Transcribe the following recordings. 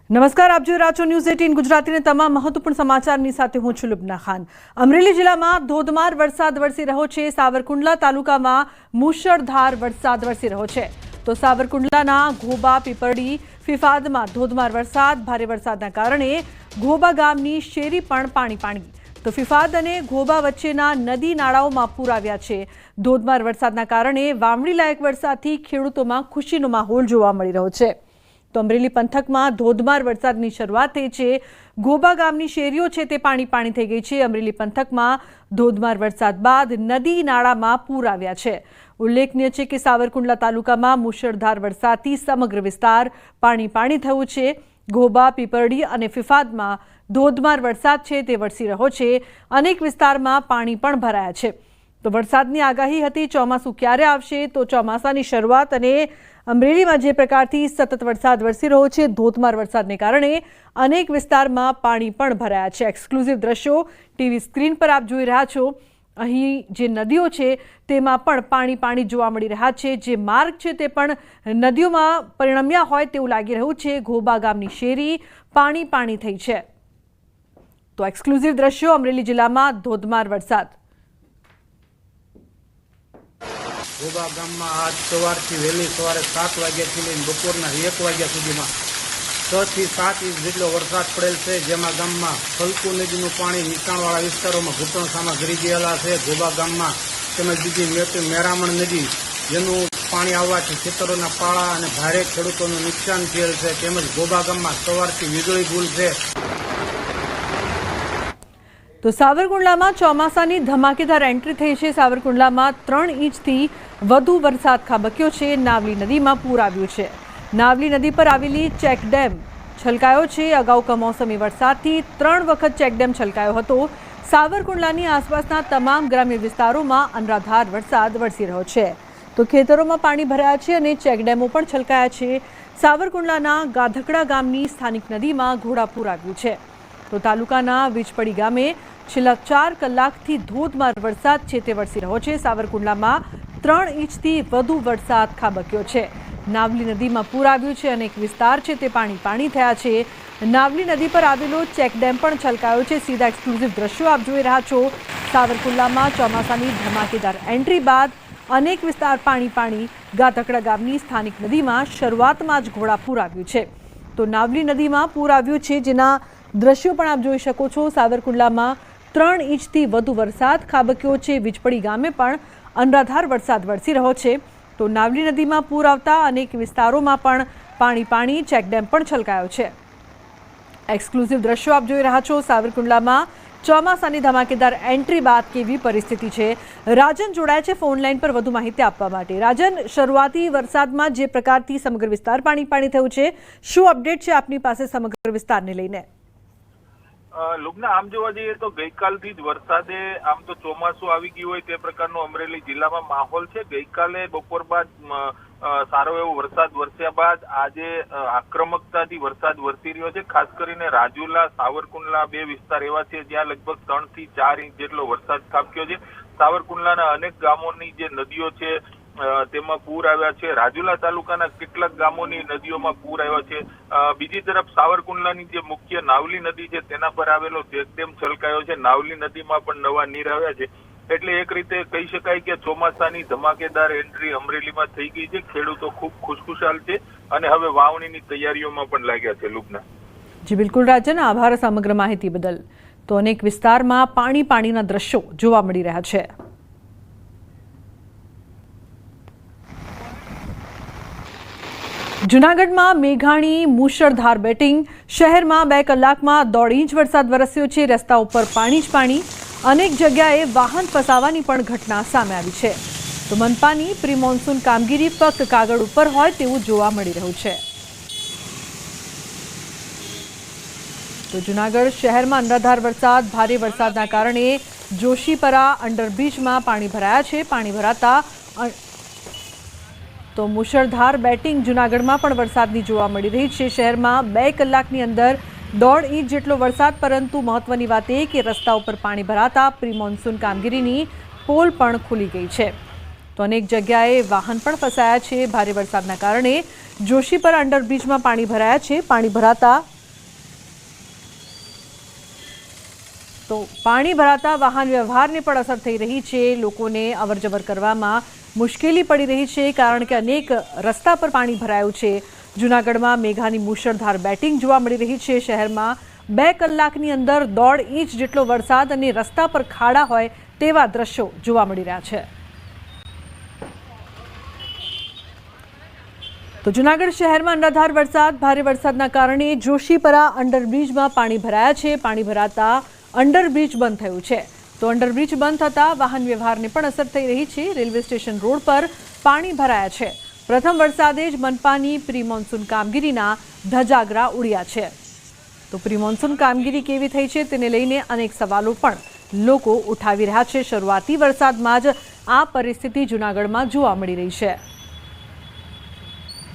નમસ્કાર, આપ જોઈ રહ્યા છો ન્યૂઝ 18 ગુજરાતીના તમામ મહત્વપૂર્ણ સમાચારની સાથે હું છું લુબના ખાન। અમરેલી જિલ્લામાં ધોધમાર વરસાદ વરસી રહ્યો છે। સાવરકુંડલા તાલુકામાં મુશળધાર વરસાદ વરસી રહ્યો છે તો સાવરકુંડલાના ઘોબા પીપરડી ફિફાદમાં ધોધમાર વરસાદ, ભારે વરસાદના કારણે ઘોબા ગામની શેરી પણ પાણી તો ફિફાદ અને ઘોબા વચ્ચેના નદી નાળાઓમાં પૂર આવ્યા છે। ધોધમાર વરસાદના કારણે વાવણી લાયક વરસાદથી ખેડૂતોમાં ખુશીનો માહોલ જોવા મળી રહ્યો છે। તો અમરેલી પંથકમાં ધોધમાર વરસાદની શરૂઆત થઈ છે। ઘોબા ગામની શેરીઓ છે તે પાણી થઈ ગઈ છે। અમરેલી પંથકમાં ધોધમાર વરસાદ બાદ નદી નાળામાં પૂર આવ્યા છે। ઉલ્લેખનીય છે કે સાવરકુંડલા તાલુકામાં મુશળધાર વરસાદથી સમગ્ર વિસ્તાર પાણી થયું છે। ઘોબા પીપરડી અને ફિફાદમાં ધોધમાર વરસાદ છે તે વરસી રહ્યો છે। અનેક વિસ્તારમાં પાણી પણ ભરાયા છે। તો વરસાદની આગાહી હતી, ચોમાસું ક્યારે આવશે? તો ચોમાસાની શરૂઆત અને અમરેલીમાં જે પ્રકારથી સતત વરસાદ વરસી રહ્યો છે, ધોધમાર વરસાદને કારણે અનેક વિસ્તારમાં પાણી પણ ભરાયા છે। એક્સક્લુઝિવ દ્રશ્યો ટીવી સ્ક્રીન પર આપ જોઈ રહ્યા છો। અહીં જે નદીઓ છે તેમાં પણ પાણી જોવા મળી રહ્યા છે। જે માર્ગ છે તે પણ નદીઓમાં પરિણમ્યા હોય તેવું લાગી રહ્યું છે। ઘોબા ગામની શેરી પાણી થઈ છે। તો એક્સક્લુઝિવ દ્રશ્યો અમરેલી જિલ્લામાં ધોધમાર વરસાદ। ઘોબા ગામમાં આજ સવારથી વહેલી સવારે 7 વાગ્યાથી લઈને બપોરના 1 વાગ્યા સુધીમાં 6 થી 7 ઇંચ જેટલો વરસાદ પડેલ છે, જેમાં ગામમાં ફલકુ નદીનું પાણી નીચાણવાળા વિસ્તારોમાં ઘૂંટણસામાં ગરી ગયેલા છે। ઘોબા ગામમાં તેમજ બીજી મેરામણ નદી જેનું પાણી આવવાથી ખેતરોના પાળા અને ભારે ખેડૂતોનું નુકસાન થયેલ છે। તેમજ ઘોબા ગામમાં સવારથી વીજળી ગુલ છે। તો સાવરકુંડલામાં ચોમાસાની ધમાકેદાર એન્ટ્રી થઈ છે। સાવરકુંડલામાં 3 ઇંચથી વધુ વરસાદ ખાબક્યો છે। નાવલી નદીમાં પૂર આવ્યું છે। નાવલી નદી પર આવેલી ચેકડેમ છલકાયો છે। અગાઉ કમોસમી વરસાદથી 3 વખત ચેકડેમ છલકાયો હતો। સાવરકુંડલાની આસપાસના તમામ ગ્રામ્ય વિસ્તારોમાં અનરાધાર વરસાદ વરસી રહ્યો છે તો ખેતરોમાં પાણી ભરાયા છે અને ચેકડેમો પણ છલકાયા છે। સાવરકુંડલાના ગાધકડા ગામની સ્થાનિક નદીમાં ઘોડાપૂર આવ્યું છે તો તાલુકાના વીજપડી ગામે છેલ્લા 4 કલાકથી ધોધમાર વરસાદ છે તે વરસી રહ્યો છે। સાવરકુંડલામાં 3 ઇંચથી વધુ વરસાદ ખાબક્યો છે। નાવલી નદીમાં પૂર આવ્યું છે। અનેક વિસ્તાર છે તે પાણી થયા છે। નાવલી નદી પર આવેલો ચેકડેમ પણ છલકાયો છે। સીધા એક્સક્લુઝિવ દ્રશ્યો આપ જોઈ રહ્યા છો। સાવરકુંડલામાં ચોમાસાની ધમાકેદાર એન્ટ્રી બાદ અનેક વિસ્તાર પાણી ગાધકડા ગામની સ્થાનિક નદીમાં શરૂઆતમાં જ ઘોડાપૂર આવ્યું છે તો નાવલી નદીમાં પૂર આવ્યું છે, જેના દ્રશ્યો પણ આપ જોઈ શકો છો। સાવરકુંડલામાં 3 ઇંચથી વધુ વરસાદ ખાબક્યો છે। વીજપડી ગામે પણ અનરાધાર વરસાદ વરસી રહ્યો છે તો નાવલી નદીમાં પૂર આવતા અનેક વિસ્તારોમાં પણ પાણી ચેકડેમ પણ છલકાયો છે। એક્સક્લુઝિવ દ્રશ્યો આપ જોઈ રહ્યા છો। સાવરકુંડલામાં ચોમાસાની ધમાકેદાર એન્ટ્રી બાદ કેવી પરિસ્થિતિ છે? રાજન જોડાય છે ફોન લાઈન પર વધુ માહિતી આપવા માટે। રાજન, શરૂઆતી વરસાદમાં જે પ્રકારથી સમગ્ર વિસ્તાર પાણી થયું છે, શું અપડેટ છે આપની પાસે સમગ્ર વિસ્તારને લઈને? લુબના, આમ જોવા જઈએ તો ગઈકાલથી જ વરસાદે આમ તો ચોમાસું આવી ગયું હોય તે પ્રકારનો અમરેલી જિલ્લામાં માહોલ છે। ગઈકાલે બપોર બાદ સારો એવો વરસાદ વરસ્યા બાદ આજે આક્રમકતાથી વરસાદ વરસી રહ્યો છે। ખાસ કરીને રાજુલા, સાવરકુંડલા 2 વિસ્તાર એવા છે જ્યાં લગભગ 3 થી 4 ઇંચ જેટલો વરસાદ ખાબક્યો છે। સાવરકુંડલાના અનેક ગામોની જે નદીઓ છે તેમાં પૂર આવ્યા છે। રાજુલા તાલુકાના કેટલાક ગામોની નદીઓમાં પૂર આવ્યા છે। બીજી તરફ સાવરકુંડલાની જે મુખ્ય નાવલી નદી છે તેના પર આવેલો ચેકડેમ છલકાયો છે। નાવલી નદીમાં પણ નવા નીર આવ્યા છે। એટલે એક રીતે કહી શકાય કે ચોમાસાની ધમાકેદાર એન્ટ્રી અમરેલીમાં થઈ ગઈ છે। ખેડૂતો ખૂબ ખુશખુશાલ છે અને હવે વાવણીની તૈયારીઓમાં પણ લાગ્યા છે। લુબના જી બિલકુલ રાજન, આભાર સમગ્ર માહિતી બદલ। તો અનેક વિસ્તારમાં પાણીના દ્રશ્યો જોવા મળી રહ્યા છે। જૂનાગઢમાં મેઘાણી મુશળધાર બેટિંગ। શહેરમાં 2 કલાકમાં 1.5 ઇંચ વરસાદ વરસ્યો છે। રસ્તા ઉપર પાણી। અનેક જગ્યાએ વાહન ફસાવાની પણ ઘટના સામે આવી છે તો મનપાની પ્રી મોન્સૂન કામગીરી ફક્ત કાગળ ઉપર હોય તેવું જોવા મળી રહ્યું છે। તો જૂનાગઢ શહેરમાં અનરાધાર વરસાદ, ભારે વરસાદના કારણે જોશીપરા અંડરબ્રિજમાં પાણી ભરાયા છે। પાણી ભરાતા તો મુશળધાર બેટિંગ જૂનાગઢમાં પણ વરસાદની જોવા મળી રહી છે। શહેરમાં 2 કલાકની અંદર 1.5 ઇંચ જેટલો વરસાદ, પરંતુ મહત્વની વાત એ કે રસ્તા ઉપર પાણી ભરાતા પ્રી મોન્સૂન કામગીરીની પોલ પણ ખુલી ગઈ છે તો અનેક જગ્યાએ વાહન પણ ફસાયા છે। ભારે વરસાદના કારણે જોશીપરા અંડરબ્રિજમાં પાણી ભરાયા છે। પાણી ભરાતા તો પાણી ભરાતા વાહન વ્યવહારને પણ અસર થઈ રહી છે। લોકોને અવરજવર કરવામાં મુશ્કેલી પડી રહી છે કારણ કે અનેક રસ્તા પર પાણી ભરાયું છે। જૂનાગઢમાં મેઘાની મુશળધાર બેટિંગ જોવા મળી રહી છે। શહેરમાં 2 કલાકની અંદર 1.5 ઇંચ જેટલો વરસાદ અને રસ્તા પર ખાડા હોય તેવા દ્રશ્યો જોવા મળી રહ્યા છે। તો જૂનાગઢ શહેરમાં અનરાધાર વરસાદ, ભારે વરસાદના કારણે જોશીપરા અંડરબ્રિજમાં પાણી ભરાયા છે। પાણી ભરાતા અંડરબ્રિજ બંધ થયું છે। તો અંડરબ્રિજ બંધ થતાં વાહન વ્યવહારને પણ અસર થઈ રહી છે। રેલવે સ્ટેશન રોડ પર પાણી ભરાયા છે। પ્રથમ વરસાદે જ મનપાની પ્રી મોન્સૂન કામગીરીના ધજાગરા ઉડ્યા છે। તો પ્રી મોન્સૂન કામગીરી કેવી થઈ છે તેને લઈને અનેક સવાલો પણ લોકો ઉઠાવી રહ્યા છે। શરૂઆતી વરસાદમાં જ આ પરિસ્થિતિ જૂનાગઢમાં જોવા મળી રહી છે।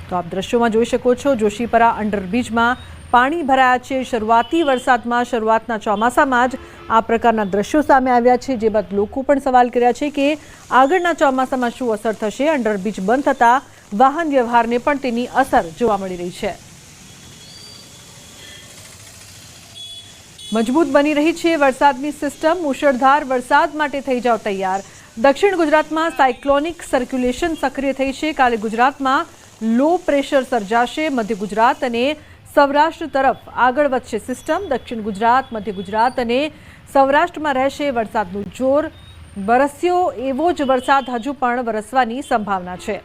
તો આપ દ્રશ્યોમાં જોઈ શકો છો, જોશીપરા અંડરબ્રિજમાં પાણી ભરાયા છે। શરૂઆતી વરસાદમાં, શરૂઆતના ચોમાસામાં જ આ પ્રકારના દ્રશ્યો સામે આવ્યા છે। જે બાદ લોકો પણ સવાલ કર્યા છે કે આગળના ચોમાસામાં શું અસર થશે। અંડરબ્રિજ બંધ થતાં વાહન વ્યવહારને પણ તેની અસર જોવા મળી રહી છે। મજબૂત બની રહી છે વરસાદની સિસ્ટમ। મુશળધાર વરસાદ માટે થઈ જાવ તૈયાર। દક્ષિણ ગુજરાતમાં સાયક્લોનિક સર્ક્યુલેશન સક્રિય થઈ છે। કાલે ગુજરાતમાં લો પ્રેશર સર્જાશે। મધ્ય ગુજરાત અને સૌરાષ્ટ્ર તરફ આગળ વધશે સિસ્ટમ। દક્ષિણ ગુજરાત, મધ્ય ગુજરાત અને સૌરાષ્ટ્રમાં રહેશે વરસાદનું જોર। વરસ્યો એવો જ વરસાદ હજુ પણ વરસવાની સંભાવના છે।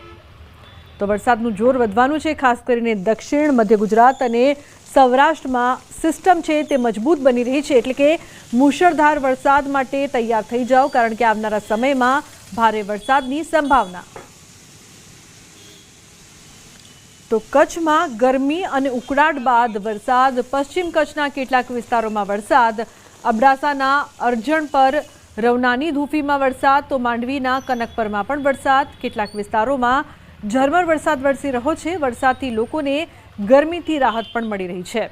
તો વરસાદનું જોર વધવાનું છે। ખાસ કરીને દક્ષિણ, મધ્ય ગુજરાત અને સૌરાષ્ટ્રમાં સિસ્ટમ છે તે મજબૂત બની રહી છે। એટલે કે મુશળધાર વરસાદ માટે તૈયાર થઈ જાઓ કારણ કે આવનારા સમયમાં ભારે વરસાદની સંભાવના। તો કચ્છમાં ગરમી અને ઉકળાટ બાદ વરસાદ। પશ્ચિમ કચ્છના કેટલાક વિસ્તારોમાં વરસાદ। અબડાસાના અરજણ પર રવનાની ધૂફીમાં વરસાદ। તો માંડવીના કનકપરમાં પણ વરસાદ। કેટલાક વિસ્તારોમાં ઝરમર વરસાદ વરસી રહ્યો છે। વરસાદથી લોકોને ગરમીથી રાહત પણ મળી રહી છે।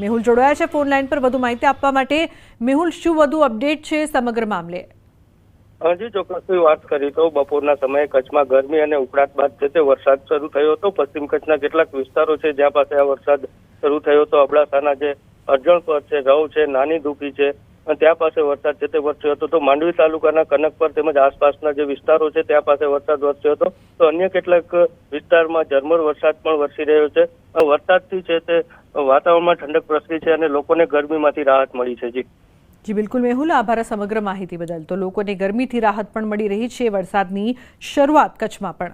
મેહુલ જોડાયા છે ફોન લાઈન પર વધુ માહિતી આપવા માટે। મેહુલ, શું વધુ અપડેટ છે સમગ્ર મામલે? જી ચોક્કસથી વાત કરી તો બપોરના સમયે કચ્છમાં ગરમી અને ઉકળાટ બાદ છે તે વરસાદ શરૂ થયો હતો। પશ્ચિમ કચ્છના કેટલાક વિસ્તારો છે જ્યાં પાસે આ વરસાદ શરૂ થયો હતો। અબડાસાના જે અરજણ પર છે, રવ છે, નાની ધૂપી છે, ત્યાં પાસે વરસાદ છે તે વરસ્યો હતો। તો માંડવી તાલુકાના કનકપર તેમજ આસપાસના જે વિસ્તારો છે ત્યાં પાસે વરસાદ વરસ્યો હતો। તો અન્ય કેટલાક વિસ્તારમાં ઝરમર વરસાદ પણ વરસી રહ્યો છે। વરસાદથી છે તે વાતાવરણમાં ઠંડક પ્રસરી છે અને લોકોને ગરમીમાંથી રાહત મળી છે। જી બિલકુલ મેહુલ, આભાર સમગ્ર માહિતી બદલ। તો લોકોને ગરમીથી રાહત પણ મળી રહી છે। વરસાદની શરૂઆત કચ્છમાં પણ।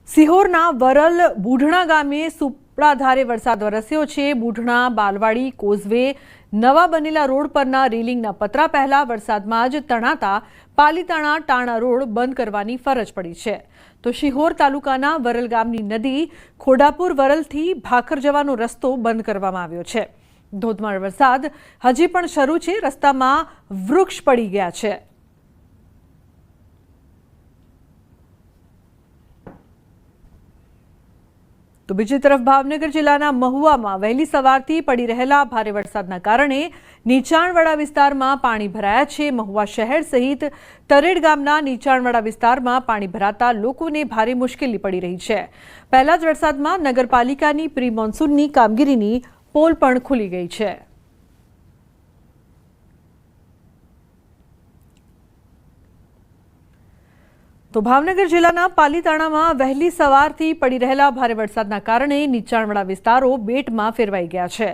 સિહોરના વરલ બુઢણા ગામે સુપડાધારે વરસાદ વરસ્યો છે। બુઢણા બાલવાડી કોઝવે નવા બનેલા રોડ પરના રેલિંગના પતરા પહેલા વરસાદમાં જ તણાતા પાલીતાણા ટાણા રોડ બંધ કરવાની ફરજ પડી છે। તો શિહોર તાલુકાના વરલ ગામની નદી ખોડાપુર વરલથી ભાખર જવાનો રસ્તો બંધ કરવામાં આવ્યો છે। ધોધમાર વરસાદ હજી પણ શરૂ છે। રસ્તામાં વૃક્ષ પડી ગયા છે। તો બીજી તરફ ભાવનગર જિલ્લાના મહુવામાં વહેલી સવારથી પડી રહેલા ભારે વરસાદના કારણે નીચાણવાળા વિસ્તારમાં પાણી ભરાયા છે। મહુવા શહેર સહિત તરેડ ગામના નીચાણવાળા વિસ્તારમાં પાણી ભરાતા લોકોને ભારે મુશ્કેલી પડી રહી છે। પહેલા જ વરસાદમાં નગરપાલિકાની પ્રી મોન્સૂનની કામગીરીની પોલ પણ ખુલી ગઈ છે। તો ભાવનગર જિલ્લાના પાલીતાણામાં વહેલી સવારથી પડી રહેલા ભારે વરસાદના કારણે નીચાણવાળા વિસ્તારો બેટમાં ફેરવાઈ ગયા છે।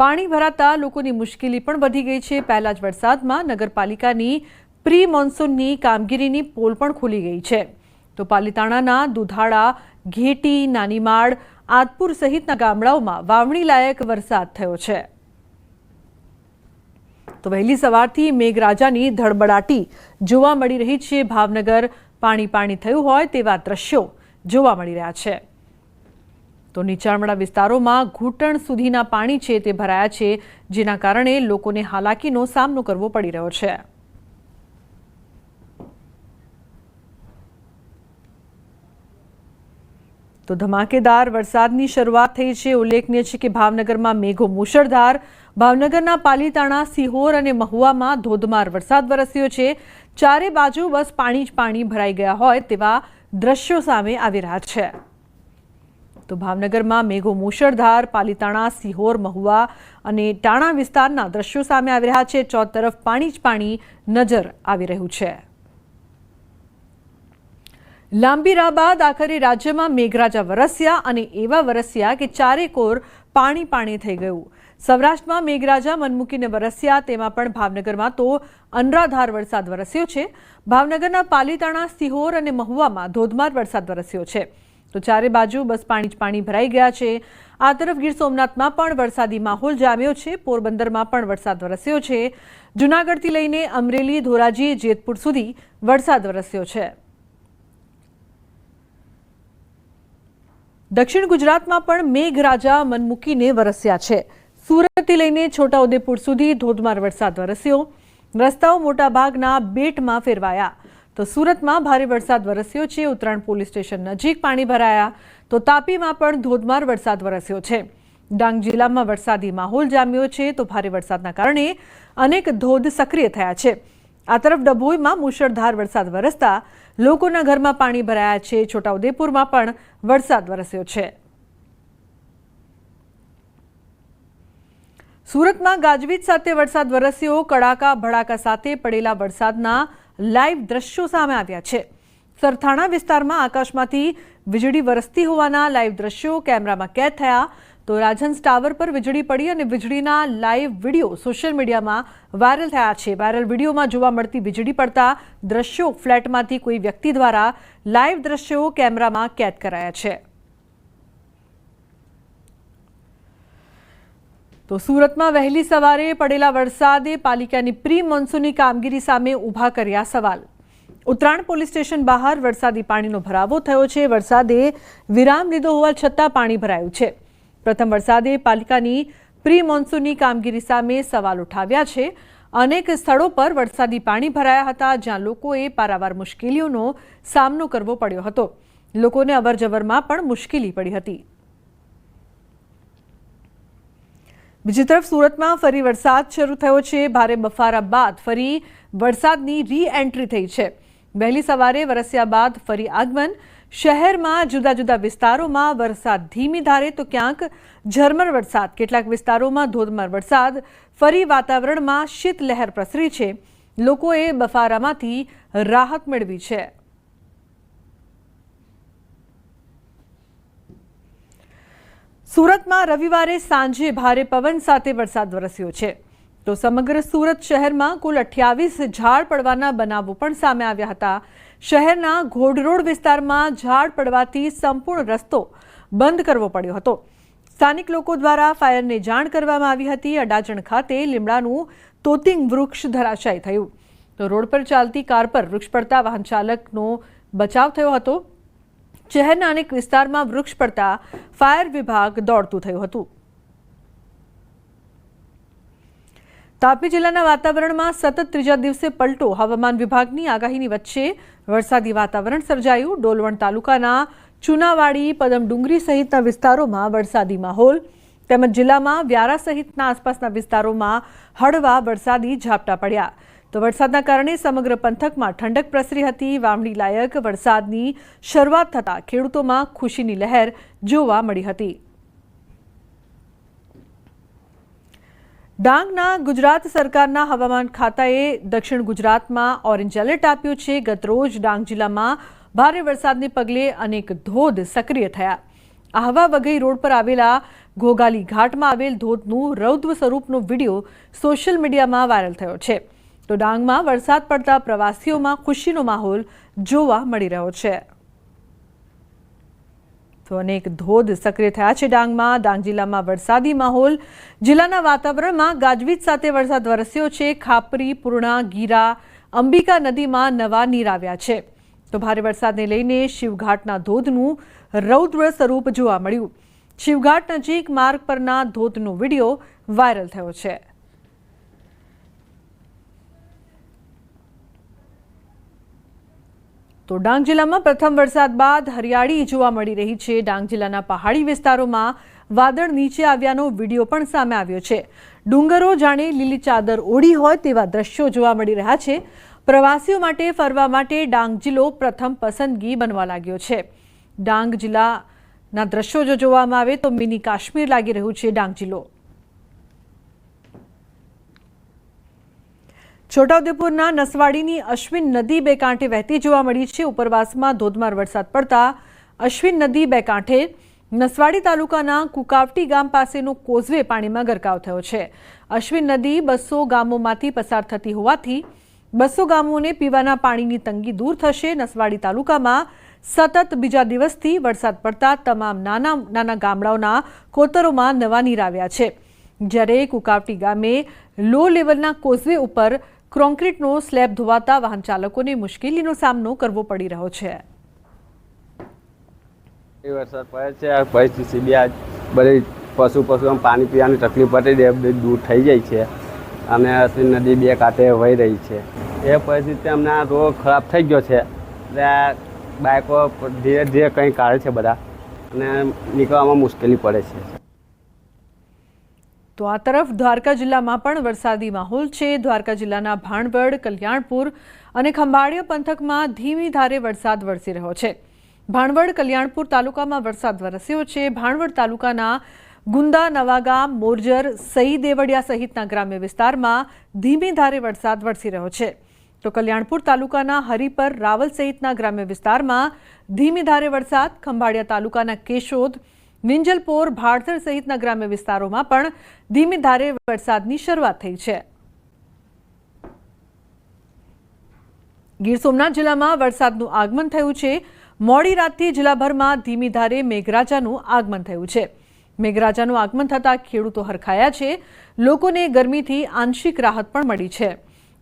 પાણી ભરાતા લોકોની મુશ્કેલી પણ વધી ગઈ છે। પહેલા જ વરસાદમાં નગરપાલિકાની પ્રી મોન્સૂનની કામગીરીની પોલ પણ ખુલી ગઈ છે। તો પાલીતાણાના દુધાળા, ઘેટી, નાનીમાળ, આદપુર સહિતના ગામડાઓમાં વાવણી લાયક વરસાદ થયો છે। તો વહેલી સવારથી મેઘરાજાની ધડબડાટી જોવા મળી રહી છે। ભાવનગર પાણી થયું હોય તેવા દ્રશ્યો જોવા મળી રહ્યા છે। તો નીચાણવાળા વિસ્તારોમાં ઘૂંટણ સુધીના પાણી છે તે ભરાયા છે, જેના કારણે લોકોને હાલાકીનો સામનો કરવો પડી રહ્યો છે। તો ધમાકેદાર વરસાદની શરૂઆત થઈ છે। ઉલ્લેખનીય છે કે ભાવનગરમાં મેઘો મુશળધાર। ભાવનગરના પાલીતાણા, સિહોર અને મહુવામાં ધોધમાર વરસાદ વરસ્યો છે। ચારે બાજુ બસ પાણી જ પાણી ભરાઈ ગયા હોય તેવા દ્રશ્યો સામે આવી રહ્યા છે। તો ભાવનગરમાં મેઘો મુશળધાર, પાલીતાણા, સિહોર, મહુવા અને ટાણા વિસ્તારના દ્રશ્યો સામે આવી રહ્યા છે. ચોથ તરફ પાણી જ પાણી નજર આવી રહ્યું છે. લાંબી રાહ બાદ આખરે રાજ્યમાં મેઘરાજા વરસ્યા અને એવા વરસ્યા કે ચારેકોર પાણી પાણી થઈ ગયું. સૌરાષ્ટ્રમાં મેઘરાજા મન મૂકીને વરસ્યા, તેમાં પણ ભાવનગરમાં તો અનરાધાર વરસાદ વરસ્યો છે. ભાવનગરના પાલીતાણા, સિહોર અને મહુવામાં ધોધમાર વરસાદ વરસ્યો છે. તો ચારે બાજુ બસ પાણી જ પાણી ભરાઈ ગયા છે. આ તરફ ગીર સોમનાથમાં પણ વરસાદી માહોલ જામ્યો છે. પોરબંદરમાં પણ વરસાદ વરસ્યો છે. જૂનાગઢથી લઈને અમરેલી, ધોરાજી, જેતપુર સુધી વરસાદ વરસ્યો છે. દક્ષિણ ગુજરાતમાં પણ મેઘરાજા મન મૂકીને વરસ્યા છે. સુરતથી લઈને છોટાઉદેપુર સુધી ધોધમાર વરસાદ વરસ્યો. રસ્તાઓ મોટાભાગના બેટમાં ફેરવાયા. તો સુરતમાં ભારે વરસાદ વરસ્યો છે. ઉત્તરાયણ પોલીસ સ્ટેશન નજીક પાણી ભરાયા. તો તાપીમાં પણ ધોધમાર વરસાદ વરસ્યો છે. ડાંગ જિલ્લામાં વરસાદી માહોલ જામ્યો છે. તો ભારે વરસાદના કારણે અનેક ધોધ સક્રિય થયા છે. આ તરફ ડભોઈમાં મુશળધાર વરસાદ વરસતા લોકોના ઘરમાં પાણી ભરાયા છે. છોટાઉદેપુરમાં પણ વરસાદ વરસ્યો છે. સુરતમાં ગાજવીજ સાથે વરસાદ વરસ્યો. કડાકા ભડાકા સાથે પડેલા વરસાદના લાઈવ દ્રશ્યો સામે આવ્યા છે. સરથાણા વિસ્તારમાં આકાશમાંથી વીજળી વરસતી હોવાના લાઈવ દ્રશ્યો કેમેરામાં કેદ થયા. તો રાજહંસ ટાવર પર વીજળી પડી અને વીજળીના લાઈવ વિડીયો સોશિયલ મીડિયામાં વાયરલ થયા છે. વાયરલ વિડીયોમાં જોવા મળતી વીજળી પડતા દ્રશ્યો ફ્લેટમાંથી કોઈ વ્યક્તિ દ્વારા લાઈવ દ્રશ્યો કેમેરામાં કેદ કરાયા છે. તો સુરતમાં વહેલી સવારે પડેલા વરસાદે પાલિકાની પ્રી મોન્સૂનની કામગીરી સામે ઊભા કર્યા સવાલ. ઉત્તરાયણ પોલીસ સ્ટેશન બહાર વરસાદી પાણીનો ભરાવો થયો છે. વરસાદે વિરામ લીધો હોવા છતાં પાણી ભરાયું છે. પ્રથમ વરસાદે પાલિકાની પ્રી મોન્સૂનની કામગીરી સામે સવાલ ઉઠાવ્યા છે. અનેક સ્થળો પર વરસાદી પાણી ભરાયા હતા, જ્યાં લોકોએ પારાવાર મુશ્કેલીઓનો સામનો કરવો પડ્યો હતો. લોકોને અવરજવરમાં પણ મુશ્કેલી પડી હતી. બીજી તરફ સુરતમાં ફરી વરસાદ શરૂ થયો છે. ભારે બફારા બાદ ફરી વરસાદની રી એન્ટ્રી થઈ છે. વહેલી સવારે વરસ્યા બાદ ફરી આગમન. શહેરમાં જુદા જુદા વિસ્તારોમાં વરસાદ ધીમી ધારે તો ક્યાંક ઝરમર વરસાદ, કેટલાક વિસ્તારોમાં ધોધમાર વરસાદ. ફરી વાતાવરણમાં શીતલહેર પ્રસરી છે. લોકોએ બફારામાંથી રાહત મેળવી છે. સુરતમાં રવિવારે સાંજે ભારે પવન સાથે વરસાદ વરસ્યો છે. તો સમગ્ર સુરત શહેરમાં કુલ 28 ઝાડ પડવાના બનાવો પણ સામે આવ્યા હતા. શહેરના ઘોડરોડ વિસ્તારમાં ઝાડ પડવાથી સંપૂર્ણ રસ્તો બંધ કરવો પડ્યો હતો. સ્થાનિક લોકો દ્વારા ફાયરને જાણ કરવામાં આવી હતી. અડાજણ ખાતે લીમડાનું તોતિંગ વૃક્ષ ધરાશાયી થયું. તો રોડ પર ચાલતી કાર પર વૃક્ષ પડતા વાહન ચાલકનો બચાવ થયો હતો. શહેરના અનેક વિસ્તારમાં વૃક્ષ પડતા ફાયર વિભાગ દોડતું થયું હતું. તાપી જિલ્લાના વાતાવરણમાં સતત ત્રીજા દિવસે પલટો. હવામાન વિભાગની આગાહીની વચ્ચે વરસાદી વાતાવરણ સર્જાયું. ડોલવણ તાલુકાના ચુનાવાડી, પદમડુંગરી સહિતના વિસ્તારોમાં વરસાદી માહોલ, તેમજ જિલ્લામાં વ્યારા સહિતના આસપાસના વિસ્તારોમાં હળવા વરસાદી ઝાપટા પડ્યા. તો વરસાદના કારણે સમગ્ર પંથકમાં ઠંડક પ્રસરી હતી. વાવણી લાયક વરસાદની શરૂઆત થતાં ખેડૂતોમાં ખુશીની લહેર જોવા મળી હતી. ડાંગના ગુજરાત સરકારના હવામાન ખાતાએ દક્ષિણ ગુજરાતમાં ઓરેન્જ એલર્ટ આપ્યું છે. ગતરોજ ડાંગ જિલ્લામાં ભારે વરસાદને પગલે અનેક ધોધ સક્રિય થયા. આહવા વઘઈ રોડ પર આવેલા ઘોઘાલી ઘાટમાં આવેલ ધોધનું રૌદ્ર સ્વરૂપનો વિડીયો સોશિયલ મીડિયામાં વાયરલ થયો છે. તો ડાંગમાં વરસાદ પડતા પ્રવાસીઓમાં ખુશીનો માહોલ જોવા મળી રહ્યો છે. તો અનેક ધોધ સક્રિય થયા છે ડાંગમાં. ડાંગ જિલ્લામાં વરસાદી માહોલ. જિલ્લાના વાતાવરણમાં ગાજવીજ સાથે વરસાદ વરસ્યો છે. ખાપરી, પૂર્ણા, ગીરા, અંબિકા નદીમાં નવા નીર આવ્યા છે. તો ભારે વરસાદને લઈને શિવઘાટના ધોધનું રૌદ્ર સ્વરૂપ જોવા મળ્યું. શિવઘાટ નજીક માર્ગ પરના ધોધનો વિડીયો વાયરલ થયો છે. તો ડાંગ જિલ્લામાં પ્રથમ વરસાદ બાદ હરિયાળી જોવા મળી રહી છે. ડાંગ જિલ્લાના પહાડી વિસ્તારોમાં વાદળ નીચે આવ્યાનો વિડીયો પણ સામે આવ્યો છે. ડુંગરો જાણે લીલી ચાદર ઓઢી હોય તેવા દ્રશ્યો જોવા મળી રહ્યા છે. પ્રવાસીઓ માટે ફરવા માટે ડાંગ જિલ્લો પ્રથમ પસંદગી બનવા લાગ્યો છે. ડાંગ જિલ્લા ના દ્રશ્યો જો જોવામાં આવે તો મિની કાશ્મીર લાગી રહ્યું છે ડાંગ જિલ્લો। છોટાઉદેપુરના નસવાડીની અશ્વિન નદી બે કાંઠે વહેતી જોવા મળી છે। ઉપરવાસમાં ધોધમાર વરસાદ પડતા અશ્વિન નદી બે કાંઠે નસવાડી તાલુકાના કુકાવટી ગામ પાસેનો કોઝવે પાણીમાં ગરકાવ થયો છે। અશ્વિન નદી 200 ગામોમાંથી પસાર થતી હોવાથી 200 ગામોને પીવાના પાણીની તંગી દૂર થશે। નસવાડી તાલુકામાં સતત બીજા દિવસથી વરસાદ પડતા તમામ નાના નાના ગામડાઓના કોતરોમાં નવા નીર આવ્યા છે, જ્યારે કુકાવટી ગામે લો લેવલના કોઝવે ઉપર કોન્ક્રીટનો સ્લેબ ધોવાતા વાહન ચાલકોને મુશ્કેલીનો સામનો કરવો પડી રહ્યો છે। વરસાદ પડે છે આ પરિસ્થિતિ બી આજ બધી પશુ પાણી પીવાની તકલીફ પડે બધી દૂર થઈ જાય છે અને અશ્વિન નદી બે કાંઠે વહી રહી છે। એ પરિસ્થિતિ અમને આ રોડ ખરાબ થઈ ગયો છે એટલે બાઇકો ધીરે ધીરે કંઈ કાઢે છે બધા અને નીકળવામાં મુશ્કેલી પડે છે। તો આ તરફ દ્વારકા જિલ્લામાં પણ વરસાદી માહોલ છે। દ્વારકા જિલ્લાના ભાણવડ, કલ્યાણપુર અને ખંભાળિયા પંથકમાં ધીમી ધારે વરસાદ વરસી રહ્યો છે। ભાણવડ, કલ્યાણપુર તાલુકામાં વરસાદ વરસ્યો છે। ભાણવડ તાલુકાના ગુંદા, નવાગામ, મોરજર, સહી દેવડિયા સહિતના ગ્રામ્ય વિસ્તારમાં ધીમી ધારે વરસાદ વરસી રહ્યો છે। તો કલ્યાણપુર તાલુકાના હરિપર, રાવલ સહિતના ગ્રામ્ય વિસ્તારમાં ધીમી ધારે વરસાદ। ખંભાળિયા તાલુકાના કેશોદ, વિંજલપોર, ભાડધર સહિતના ગ્રામ્ય વિસ્તારોમાં પણ ધીમી ધારે વરસાદની શરૂઆત થઈ છે। ગીર સોમનાથ જિલ્લામાં વરસાદનું આગમન થયું છે। મોડી રાતથી જિલ્લાભરમાં ધીમી ધારે મેઘરાજાનું આગમન થયું છે। મેઘરાજાનું આગમન થતાં ખેડૂતો હરખાયા છે। લોકોને ગરમીથી આંશિક રાહત પણ મળી છે।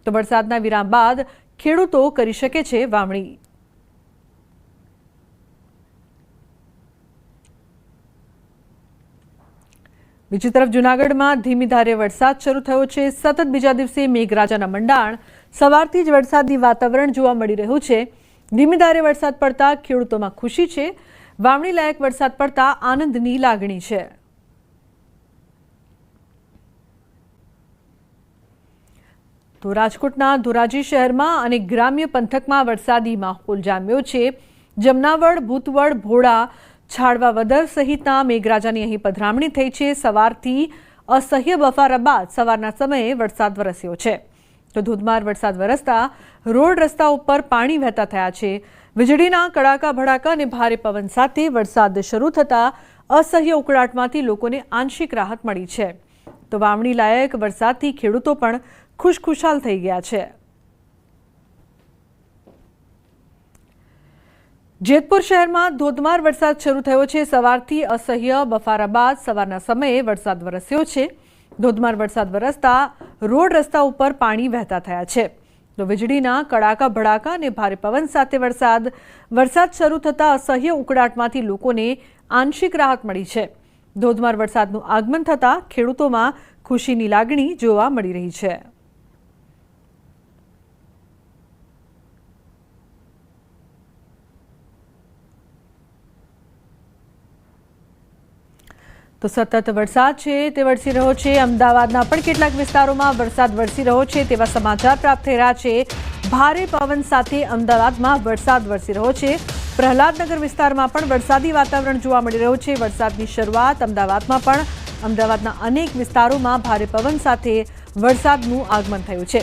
તો વરસાદના વિરામ બાદ ખેડૂતો કરી શકે છે વાવણી। બીજી તરફ જૂનાગઢમાં ધીમી ધારે વરસાદ શરૂ થયો છે। સતત બીજા દિવસે મેઘરાજાના મંડાણ, સવારથી જ વરસાદી વાતાવરણ જોવા મળી રહ્યું છે। ધીમી ધારે વરસાદ પડતા ખેડૂતોમાં ખુશી છે। વાવણી લાયક વરસાદ પડતા આનંદની લાગણી છે। તો રાજકોટના ધોરાજી શહેરમાં અને ગ્રામ્ય પંથકમાં વરસાદી માહોલ જામ્યો છે। જમનાવડ, ભૂતવડ, ભોળા, છાડવાવદર સહિતના મેઘરાજાની અહીં પધરામણી થઈ છે। સવારથી અસહ્ય બફારા બાદ સવારના સમયે વરસાદ વરસ્યો છે। તો ધોધમાર વરસાદ વરસતા રોડ રસ્તા ઉપર પાણી વહેતા થયા છે। વીજળીના કડાકા ભડાકા અને ભારે પવન સાથે વરસાદ શરૂ થતાં અસહ્ય ઉકળાટમાંથી લોકોને આંશિક રાહત મળી છે। તો વાવણી લાયક વરસાદથી ખેડૂતો પણ ખુશખુશાલ થઈ ગયા છે। જેતપુર શહેરમાં ધોધમાર વરસાદ શરૂ થયો છે। સવારથી અસહ્ય બફારા બાદ સવારના સમયે વરસાદ વરસ્યો છે। ધોધમાર વરસાદ વરસતા રોડ રસ્તા ઉપર પાણી વહેતા થયા છે। તો વીજળીના કડાકા ભડાકા અને ભારે પવન સાથે વરસાદ શરૂ થતાં અસહ્ય ઉકળાટમાંથી લોકોને આંશિક રાહત મળી છે। ધોધમાર વરસાદનું આગમન થતાં ખેડૂતોમાં ખુશીની લાગણી જોવા મળી રહી છે। તો સતત વરસાદ છે તે વરસી રહ્યો છે। અમદાવાદના પણ કેટલાક વિસ્તારોમાં વરસાદ વરસી રહ્યો છે તેવા સમાચાર પ્રાપ્ત થઈ રહ્યા છે। ભારે પવન સાથે અમદાવાદમાં વરસાદ વરસી રહ્યો છે। પ્રહલાદનગર વિસ્તારમાં પણ વરસાદી વાતાવરણ જોવા મળી રહ્યું છે। વરસાદની શરૂઆત અમદાવાદમાં પણ અમદાવાદના અનેક વિસ્તારોમાં ભારે પવન સાથે વરસાદનું આગમન થયું છે।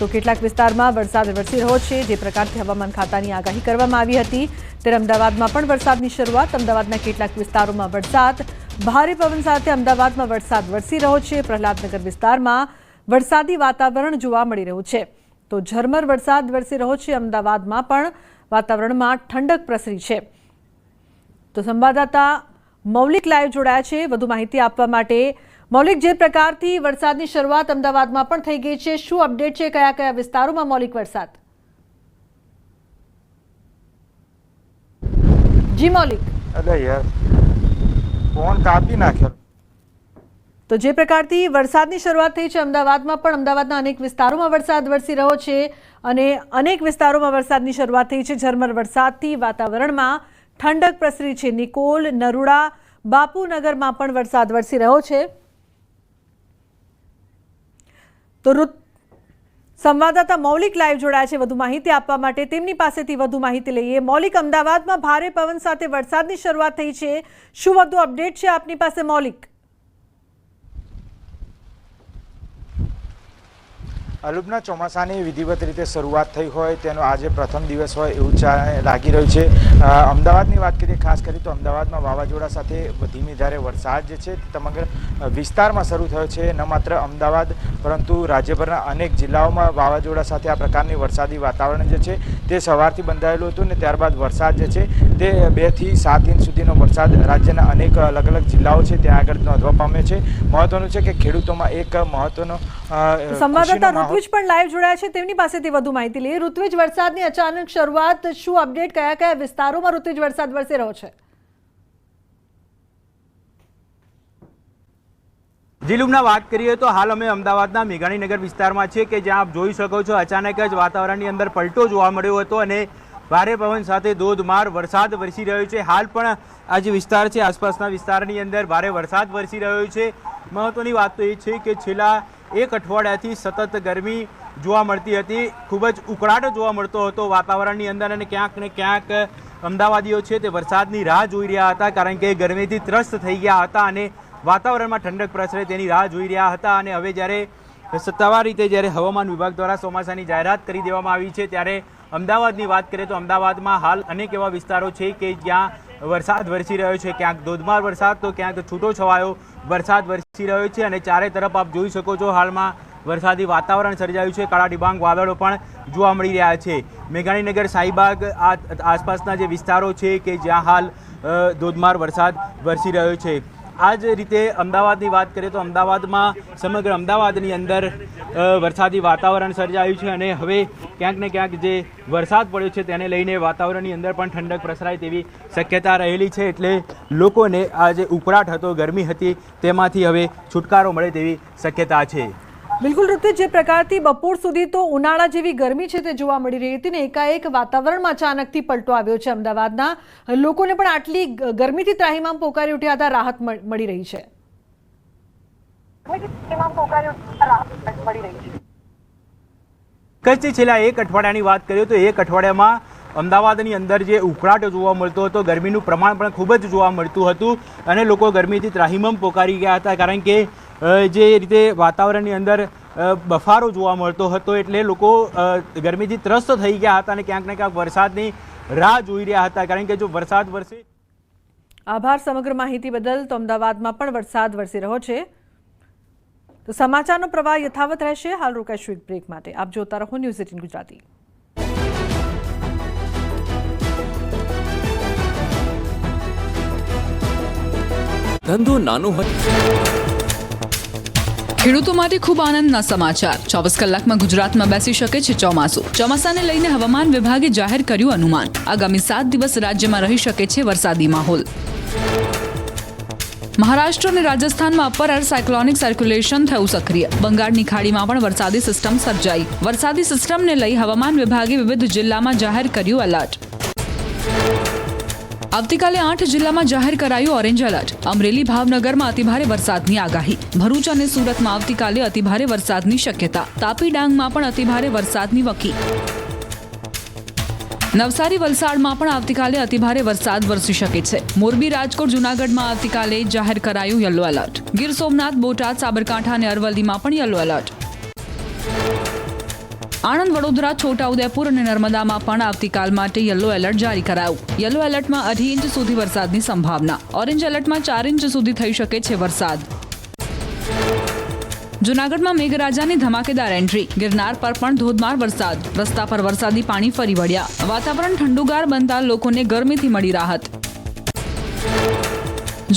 તો કેટલાક વિસ્તારમાં વરસાદ વરસી રહ્યો છે। જે પ્રકારથી હવામાન ખાતાની આગાહી કરવામાં આવી હતી ત્યારે અમદાવાદમાં પણ વરસાદની શરૂઆત। અમદાવાદના કેટલાક વિસ્તારોમાં વરસાદ, ભારે પવન સાથે અમદાવાદમાં વરસાદ વરસી રહ્યો છે। પ્રહલાદનગર વિસ્તારમાં વરસાદી વાતાવરણ જોવા મળી રહ્યું છે। તો ઝરમર વરસાદ વરસી રહ્યો છે। અમદાવાદમાં પણ વાતાવરણમાં ઠંડક પ્રસરી છે। તો સંવાદદાતા મૌલિક લાઈવ જોડાયા છે વધુ માહિતી આપવા માટે। મૌલિક, જે પ્રકારથી વરસાદની શરૂઆત અમદાવાદમાં પણ થઈ ગઈ છે, શું અપડેટ છે? કયા કયા વિસ્તારોમાં મૌલિક વરસાદ? જી મૌલિક। અરે યાર, ફોન કાપી નાખ્યો। તો જે પ્રકારથી વરસાદની શરૂઆત થઈ છે અમદાવાદમાં પણ અમદાવાદના અનેક વિસ્તારોમાં વરસાદ વરસી રહ્યો છે અને અનેક વિસ્તારોમાં વરસાદની શરૂઆત થઈ છે। ઝરમર વરસાદથી વાતાવરણમાં ઠંડક પ્રસરી છે। નિકોલ, નરુડા, બાપુનગરમાં પણ વરસાદ વરસી રહ્યો છે। તો સંવાદદાતા મૌલિક લાઈવ જોડાયા છે વધુ માહિતી આપવા માટે. તેમની પાસેથી વધુ માહિતી લઈએ. મૌલિક, અમદાવાદમાં ભારે પવન સાથે વરસાદની શરૂઆત થઈ છે. શું વધુ અપડેટ છે આપની પાસે મૌલિક? લુબના ચોમાસાની વિધિવત રીતે શરૂઆત થઈ હોય તેનો આજે પ્રથમ દિવસ હોય એવું લાગી રહ્યું છે. અમદાવાદની વાત કરીએ, ખાસ કરી તો અમદાવાદમાં વાવાઝોડા સાથે ધીમી ધારે વરસાદ જે છે સમગ્ર વિસ્તારમાં શરૂ થયો છે. ન માત્ર અમદાવાદ પરંતુ રાજ્યભરના અનેક જિલ્લાઓમાં વાવાઝોડા સાથે આ પ્રકારની વરસાદી વાતાવરણ જે છે તે સવારથી બંધાયેલું હતું ને ત્યારબાદ વરસાદ જે છે તે 2 થી 7 ઇંચ સુધીનો વરસાદ રાજ્યના અનેક અલગ અલગ જિલ્લાઓ છે ત્યાં આગળ નોંધવા પામ્યો છે. મહત્વનું છે કે ખેડૂતોમાં એક મહત્વનો સંવાદદાતા ઋત્વિજ પણ લાઈવ જોડાયા છે. તેમની પાસેથી વધુ માહિતી લઈએ. ઋત્વિજ, વરસાદની અચાનક શરૂઆત, શું અપડેટ? કયા કયા વિસ્તારોમાં ઋત્વિજ વરસાદ વરસી રહ્યો છે? જીલુમના વાત કરીએ તો હાલ અમે અમદાવાદના મેઘાણીનગર વિસ્તારમાં છે કે જ્યાં આપ જોઈ શકો છો અચાનક જ વાતાવરણની અંદર પલટો જોવા મળ્યો હતો અને ભારે પવન સાથે ધોધમાર વરસાદ વરસી રહ્યો છે. હાલ પણ આ જે વિસ્તાર છે આસપાસના વિસ્તારની અંદર ભારે વરસાદ વરસી રહ્યો છે. મહત્વની વાત તો એ છે કે છેલ્લા 1 અઠવાડિયાથી સતત ગરમી જોવા મળતી હતી. ખૂબ જ ઉકળાટ જોવા મળતો હતો વાતાવરણની અંદર અને ક્યાંક ને ક્યાંક અમદાવાદીઓ છે તે વરસાદની રાહ જોઈ રહ્યા હતા કારણ કે ગરમીથી ત્રસ્ત થઈ ગયા હતા અને વાતાવરણમાં ઠંડક પ્રસરે તેની રાહ જોઈ રહ્યા હતા. અને હવે જ્યારે સત્તાવાર રીતે જ્યારે હવામાન વિભાગ દ્વારા ચોમાસાની જાહેરાત કરી દેવામાં આવી છે ત્યારે અમદાવાદની વાત કરીએ તો અમદાવાદમાં હાલ અનેક એવા વિસ્તારો છે કે જ્યાં વરસાદ વરસી રહ્યો છે. ક્યાંક ધોધમાર વરસાદ તો ક્યાંક છૂટો છવાયો વરસાદ વરસી રહ્યો છે અને ચારે તરફ આપ જોઈ શકો છો હાલમાં વરસાદી વાતાવરણ સર્જાયું છે. કાળા ડિબાંગ વાદળો પણ જોવા મળી રહ્યા છે. મેઘાણીનગર, શાહીબાગ આસપાસના જે વિસ્તારો છે કે જ્યાં હાલ ધોધમાર વરસાદ વરસી રહ્યો છે. આ જ રીતે અમદાવાદની વાત કરીએ તો અમદાવાદમાં સમગ્ર અમદાવાદની અંદર વરસાદી વાતાવરણ સર્જાયું છે અને હવે ક્યાંક ને ક્યાંક જે વરસાદ પડ્યો છે તેને લઈને વાતાવરણની અંદર પણ ઠંડક પ્રસરાય તેવી શક્યતા રહેલી છે. એટલે લોકોને આ જે ઉકળાટ હતો, ગરમી હતી તેમાંથી હવે છુટકારો મળે તેવી શક્યતા છે. બિલકુલ ઋત્વિજ, જે પ્રકારથી બપોર સુધી તો ઉનાળા જેવી ગરમી છે તે જોવા મળી રહી હતી ને એકાએક વાતાવરણમાં અચાનકથી પલટો આવ્યો છે. અમદાવાદના લોકોને પણ આટલી ગરમીથી ત્રાહિમામ પોકારી ઉઠ્યા હતા, રાહત મળી રહી છે. કચ્છથી છેલ્લા 1 અઠવાડિયાની વાત કરીએ તો 1 અઠવાડિયામાં અમદાવાદની અંદર જે ઉકળાટ જોવા મળતો હતો, ગરમીનું પ્રમાણ પણ ખૂબ જ જોવા મળતું હતું અને લોકો ગરમીથી ત્રાહિમામ પોકારી ગયા હતા કારણ કે જે રીતે વાતાવરણની અંદર બફારો જોવા મળતો હતો એટલે લોકો ગરમીથી ત્રસ્ત થઈ ગયા હતા અને ક્યાંક ને ક્યાંક વરસાદની રાહ જોઈ રહ્યા હતા કારણ કે જો વરસાદ વરસે. આભાર સમગ્ર માહિતી બદલ. તો અમદાવાદમાં પણ વરસાદ વરસી રહ્યો છે. તો સમાચારનો પ્રવાહ યથાવત રહેશે. હાલ રોકાઈશું એક બ્રેક માટે. આપ જોતા રહો ન્યૂઝ 18 ગુજરાતી. ધંધો નાનો ખેડૂતો માટે ખૂબ આનંદના સમાચાર. 24 કલાકમાં ગુજરાતમાં બેસી શકે છે ચોમાસું. ચોમાસાને લઈને હવામાન વિભાગે જાહેર કર્યું અનુમાન. આગામી 7 દિવસ રાજ્યમાં રહી શકે છે વરસાદી માહોલ. મહારાષ્ટ્ર અને રાજસ્થાનમાં અપર એર સાયક્લોનિક સર્ક્યુલેશન થયું સક્રિય. બંગાળની ખાડીમાં પણ વરસાદી સિસ્ટમ સર્જાઈ. વરસાદી સિસ્ટમને લઈ હવામાન વિભાગે વિવિધ જિલ્લામાં જાહેર કર્યું એલર્ટ. આવતીકાલે 8 જિલ્લામાં જાહેર કરાયું ઓરેન્જ એલર્ટ. અમરેલી, ભાવનગરમાં અતિભારે વરસાદની આગાહી. ભરૂચ અને સુરતમાં આવતીકાલે અતિભારે વરસાદની શક્યતા. તાપી, ડાંગમાં પણ અતિભારે વરસાદની વકી. નવસારી, વલસાડમાં પણ આવતીકાલે અતિભારે વરસાદ વરસી શકે છે. મોરબી, રાજકોટ, જૂનાગઢમાં આવતીકાલે જાહેર કરાયું યલો એલર્ટ. ગીર સોમનાથ, બોટાદ, સાબરકાંઠા અને અરવલ્લીમાં પણ યલો એલર્ટ. આણંદ, વડોદરા, છોટાઉદેપુર અને નર્મદામાં પણ આવતીકાલ માટે યલો એલર્ટ જારી કરાયું. યલો એલર્ટમાં 2.5 ઇંચ સુધી વરસાદની સંભાવના. ઓરેન્જ એલર્ટમાં 4 ઇંચ સુધી થઈ શકે છે વરસાદ. જૂનાગઢમાં મેઘરાજાની ધમાકેદાર એન્ટ્રી. ગિરનાર પર પણ ધોધમાર વરસાદ. રસ્તા પર વરસાદી પાણી ફરી વળ્યા. વાતાવરણ ઠંડુગાર બનતા લોકોને ગરમીથી મળી રાહત.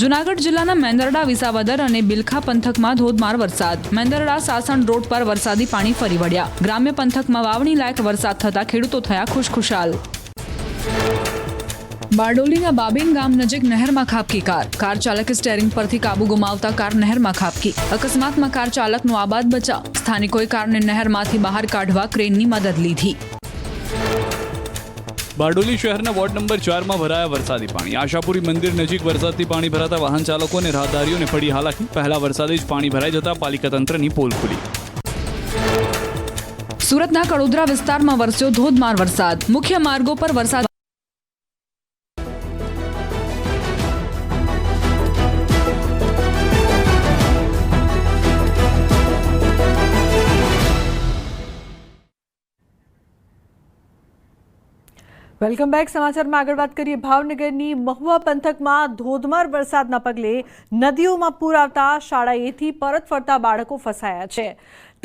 જૂનાગઢ જિલ્લાના મેંદરડા, વિસાવદર અને બિલખા પંથકમાં ધોધમાર વરસાદ. મેંદરડા સાસણ રોડ પર વરસાદી પાણી ફરી વળ્યા. ગ્રામ્ય પંથકમાં વાવણી લાયક વરસાદ થતા ખેડૂતો થયા ખુશખુશાલ. બારડોલીના બાબેન ગામ નજીક નહેરમાં ખાબકી કાર. કાર ચાલકે સ્ટેરિંગ પરથી કાબુ ગુમાવતા કાર નહેરમાં ખાબકી. અકસ્માતમાં કાર ચાલકનો આબાદ બચાવ. સ્થાનિકોએ કારને નહેરમાંથી બહાર કાઢવા ક્રેનની મદદ લીધી. બારડોલી શહેરના વોર્ડ નંબર 4માં ભરાયા વરસાદી પાણી. આશાપુરી મંદિર નજીક વરસાદથી પાણી ભરાતા વાહન ચાલકો અને રાહદારીઓને પડી હાલાકી. પહેલા વરસાદે જ પાણી ભરાઈ જતા પાલિકા તંત્રની પોલ ખુલી. સુરતના કડોદરા વિસ્તારમાં વરસ્યો ધોધમાર વરસાદ. મુખ્ય માર્ગો પર વરસાદ. Welcome back. સમાચારમાં આગળ વાત કરીએ. ભાવનગરની મહુવા પંથકમાં ધોધમાર વરસાદના પગલે નદીઓમાં પૂર આવતા શાળાએથી પરત ફરતા બાળકો ફસાયા છે.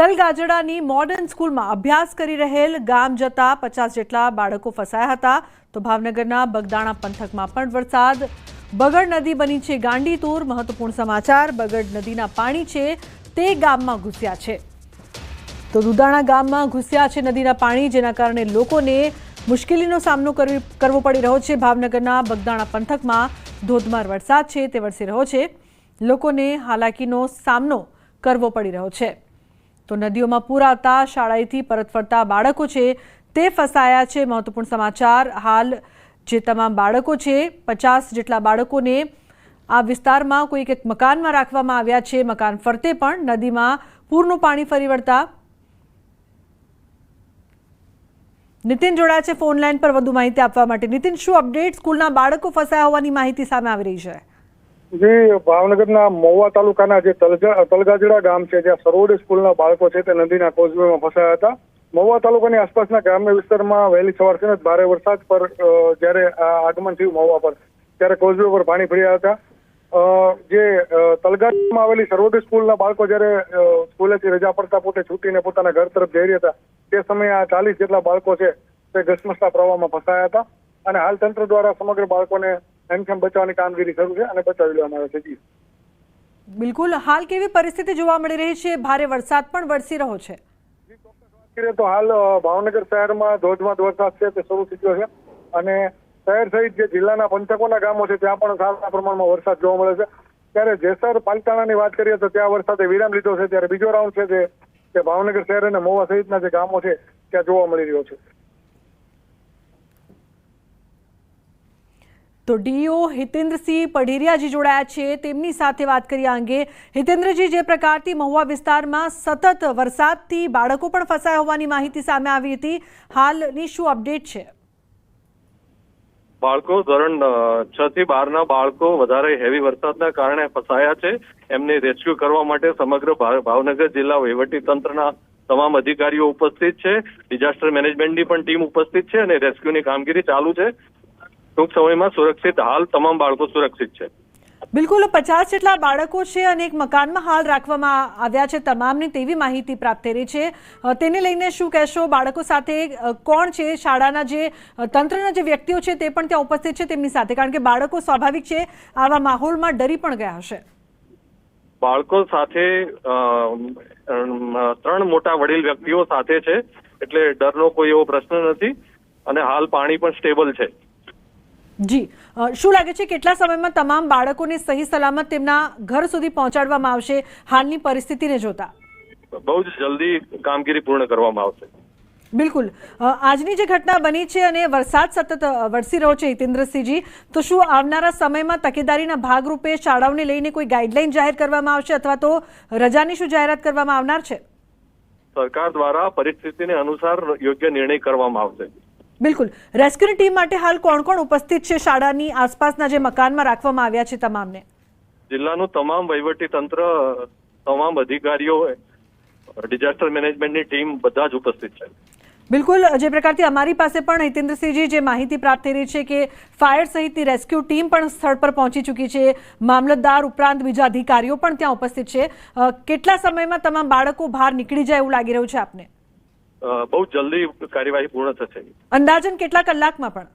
તલગાજડાની મોડર્ન સ્કૂલમાં અભ્યાસ કરી રહેલ ગામ જતા 50 જેટલા બાળકો ફસાયા હતા. તો ભાવનગરના બગદાણા પંથકમાં પણ વરસાદ. બગડ નદી બની છે ગાંડીતુર. મહત્વપૂર્ણ સમાચાર. બગડ નદીના પાણી છે તે ગામમાં ઘૂસ્યા છે. તો દુધાણા ગામમાં ઘૂસ્યા છે નદીના પાણી, જેના કારણે લોકોને મુશ્કેલીનો સામનો કરવો પડી રહ્યો છે. ભાવનગરના બગદાણા પંથકમાં ધોધમાર વરસાદ છે તે વરસી રહ્યો છે. લોકોને હાલાકીનો સામનો કરવો પડી રહ્યો છે. તો નદીઓમાં પૂર આવતા શાળાએથી પરત ફરતા બાળકો છે તે ફસાયા છે. મહત્વપૂર્ણ સમાચાર. હાલ જે તમામ બાળકો છે 50 જેટલા બાળકોને આ વિસ્તારમાં કોઈ એક મકાનમાં રાખવામાં આવ્યા છે. મકાન ફરતે પણ નદીમાં પૂરનું પાણી ફરી વળતા નીતિન જોડાયા છે ફોન લાઈન પર વધુ માહિતી આપવા માટે. નીતિન, શું અપડેટ? સ્કૂલના બાળકો ફસાયા હોવાની માહિતી સામે આવી રહી છે. જી, ભાવનગરના મહુવા તાલુકાના જે તલગાજડા ગામ છે, જ્યાં સરોવર સ્કૂલના બાળકો છે તે નદીના કોઝવેમાં ફસાયા હતા. મહુવા તાલુકાની આસપાસના ગ્રામ્ય વિસ્તારમાં વહેલી સવારથી જ ભારે વરસાદ પર જ્યારે આગમન થયું મહુવા પર, ત્યારે કોઝવે પર પાણી ભર્યા હતા. જે તલગાજડામાં આવેલી સરોવર સ્કૂલના બાળકો જ્યારે સ્કૂલેથી રજા પડતા પોતે છૂટીને પોતાના ઘર તરફ જઈ રહ્યા હતા, તે સમયે આ 40 જેટલા બાળકો છે તે ઘસમસતા પ્રવાહમાં ફસાયા હતા. અને હાલ તંત્ર દ્વારા સમગ્ર બાળકોને હેમખેમ બચાવવાની કામગીરી શરૂ છે અને બચાવી લેવામાં આવે છે. બિલકુલ. હાલ કેવી પરિસ્થિતિ જોવા મળી રહી છે? ભારે વરસાદ પણ વરસી રહ્યો છે. તો હાલ ભાવનગર શહેરમાં ધોધમાર વરસાદ છે તે શરૂ થઈ ગયો છે અને શહેર સહિત જે જિલ્લાના પંથકોના ગામો છે ત્યાં પણ સારા પ્રમાણમાં વરસાદ જોવા મળે છે. ત્યારે જેસર પાલિતાણાની વાત કરીએ તો ત્યાં વરસાદે વિરામ લીધો છે. ત્યારે બીજો રાઉન્ડ છે તે ભાવનગર શહેર અને મહુવા સહિતના જે ગામો છે ત્યાં જોવા મળી રહ્યો છે. તો ડીઓ હિતેન્દ્રસિંહ પઢેરિયાજી જોડાયા છે, તેમની સાથે વાત કરી આ અંગે. હિતેન્દ્રજી, જે પ્રકારથી મહુવા વિસ્તારમાં સતત વરસાદથી બાળકો પણ ફસાયા હોવાની માહિતી સામે આવી હતી, હાલની શું અપડેટ છે? બાળકો ધોરણ 6 થી 12 ના બાળકો વધારે હેવી વરસાદના કારણે ફસાયા છે. એમને રેસ્ક્યુ કરવા માટે સમગ્ર ભાવનગર જિલ્લા વહીવટી તંત્રના તમામ અધિકારીઓ ઉપસ્થિત છે. ડિઝાસ્ટર મેનેજમેન્ટની પણ ટીમ ઉપસ્થિત છે અને રેસ્ક્યુની કામગીરી ચાલુ છે. ટૂંક સમયમાં સુરક્ષિત, હાલ તમામ બાળકો સુરક્ષિત છે. બિલકુલ. 50 જેટલા બાળકો છે અને એક મકાનમાં હાલ રાખવામાં આવ્યા છે તમામને, તેવી માહિતી પ્રાપ્ત થઈ રહી છે. તેને લઈને શું કહેશો? બાળકો સાથે કોણ છે? શાળાના જે તંત્રના જે વ્યક્તિઓ છે તે પણ ત્યાં ઉપસ્થિત છે તેમની સાથે, કારણ કે બાળકો સ્વાભાવિક છે આવા માહોલમાં ડરી પણ ગયા હશે. બાળકો સાથે 3 મોટા વડીલ વ્યક્તિઓ સાથે છે, એટલે ડરનો કોઈ એવો પ્રશ્ન નથી અને હાલ પાણી પણ સ્ટેબલ છે. જી, શું લાગે છે કેટલા સમયમાં તમામ બાળકોને સહી સલામત તેમના ઘર સુધી પહોંચાડવામાં આવશે હાલની પરિસ્થિતિને જોતા? બહુ જ જલ્દી કામગીરી પૂર્ણ કરવામાં આવશે. બિલકુલ. આજની જે ઘટના બની છે અને વરસાદ સતત વરસી રહ્યો છે હિતેન્દ્રસિંહજી, તો શું આવનારા સમયમાં તકેદારીના ભાગરૂપે શાળાઓને લઈને કોઈ ગાઈડલાઈન જાહેર કરવામાં આવશે અથવા તો રજાની શું જાહેરાત કરવામાં આવનાર છે? સરકાર દ્વારા પરિસ્થિતિને અનુસાર યોગ્ય નિર્ણય કરવામાં આવશે. બિલકુલ. રેસ્ક્યુની ટીમ માટે હાલ કોણ કોણ ઉપસ્થિત છે શાળાની આસપાસના જે મકાનમાં રાખવામાં આવ્યા છે તમામને? જિલ્લાનું તમામ વહીવટી તંત્ર, તમામ અધિકારીઓ, ડિઝાસ્ટર મેનેજમેન્ટની ટીમ બધા જ ઉપસ્થિત છે. બિલકુલ. જે પ્રકારથી અમારી પાસે પણ હિતેન્દ્રસિંહજી જે માહિતી પ્રાપ્ત થઈ રહી છે કે ફાયર સહિતની રેસ્ક્યુ ટીમ પણ સ્થળ પર પહોંચી ચૂકી છે, મામલતદાર ઉપરાંત બીજા અધિકારીઓ પણ ત્યાં ઉપસ્થિત છે. કેટલા સમયમાં તમામ બાળકો બહાર નીકળી જાય એવું લાગી રહ્યું છે આપને? બહુ જલ્દી કાર્યવાહી પૂર્ણ થશે. અંદાજન કેટલા કલાકમાં? પણ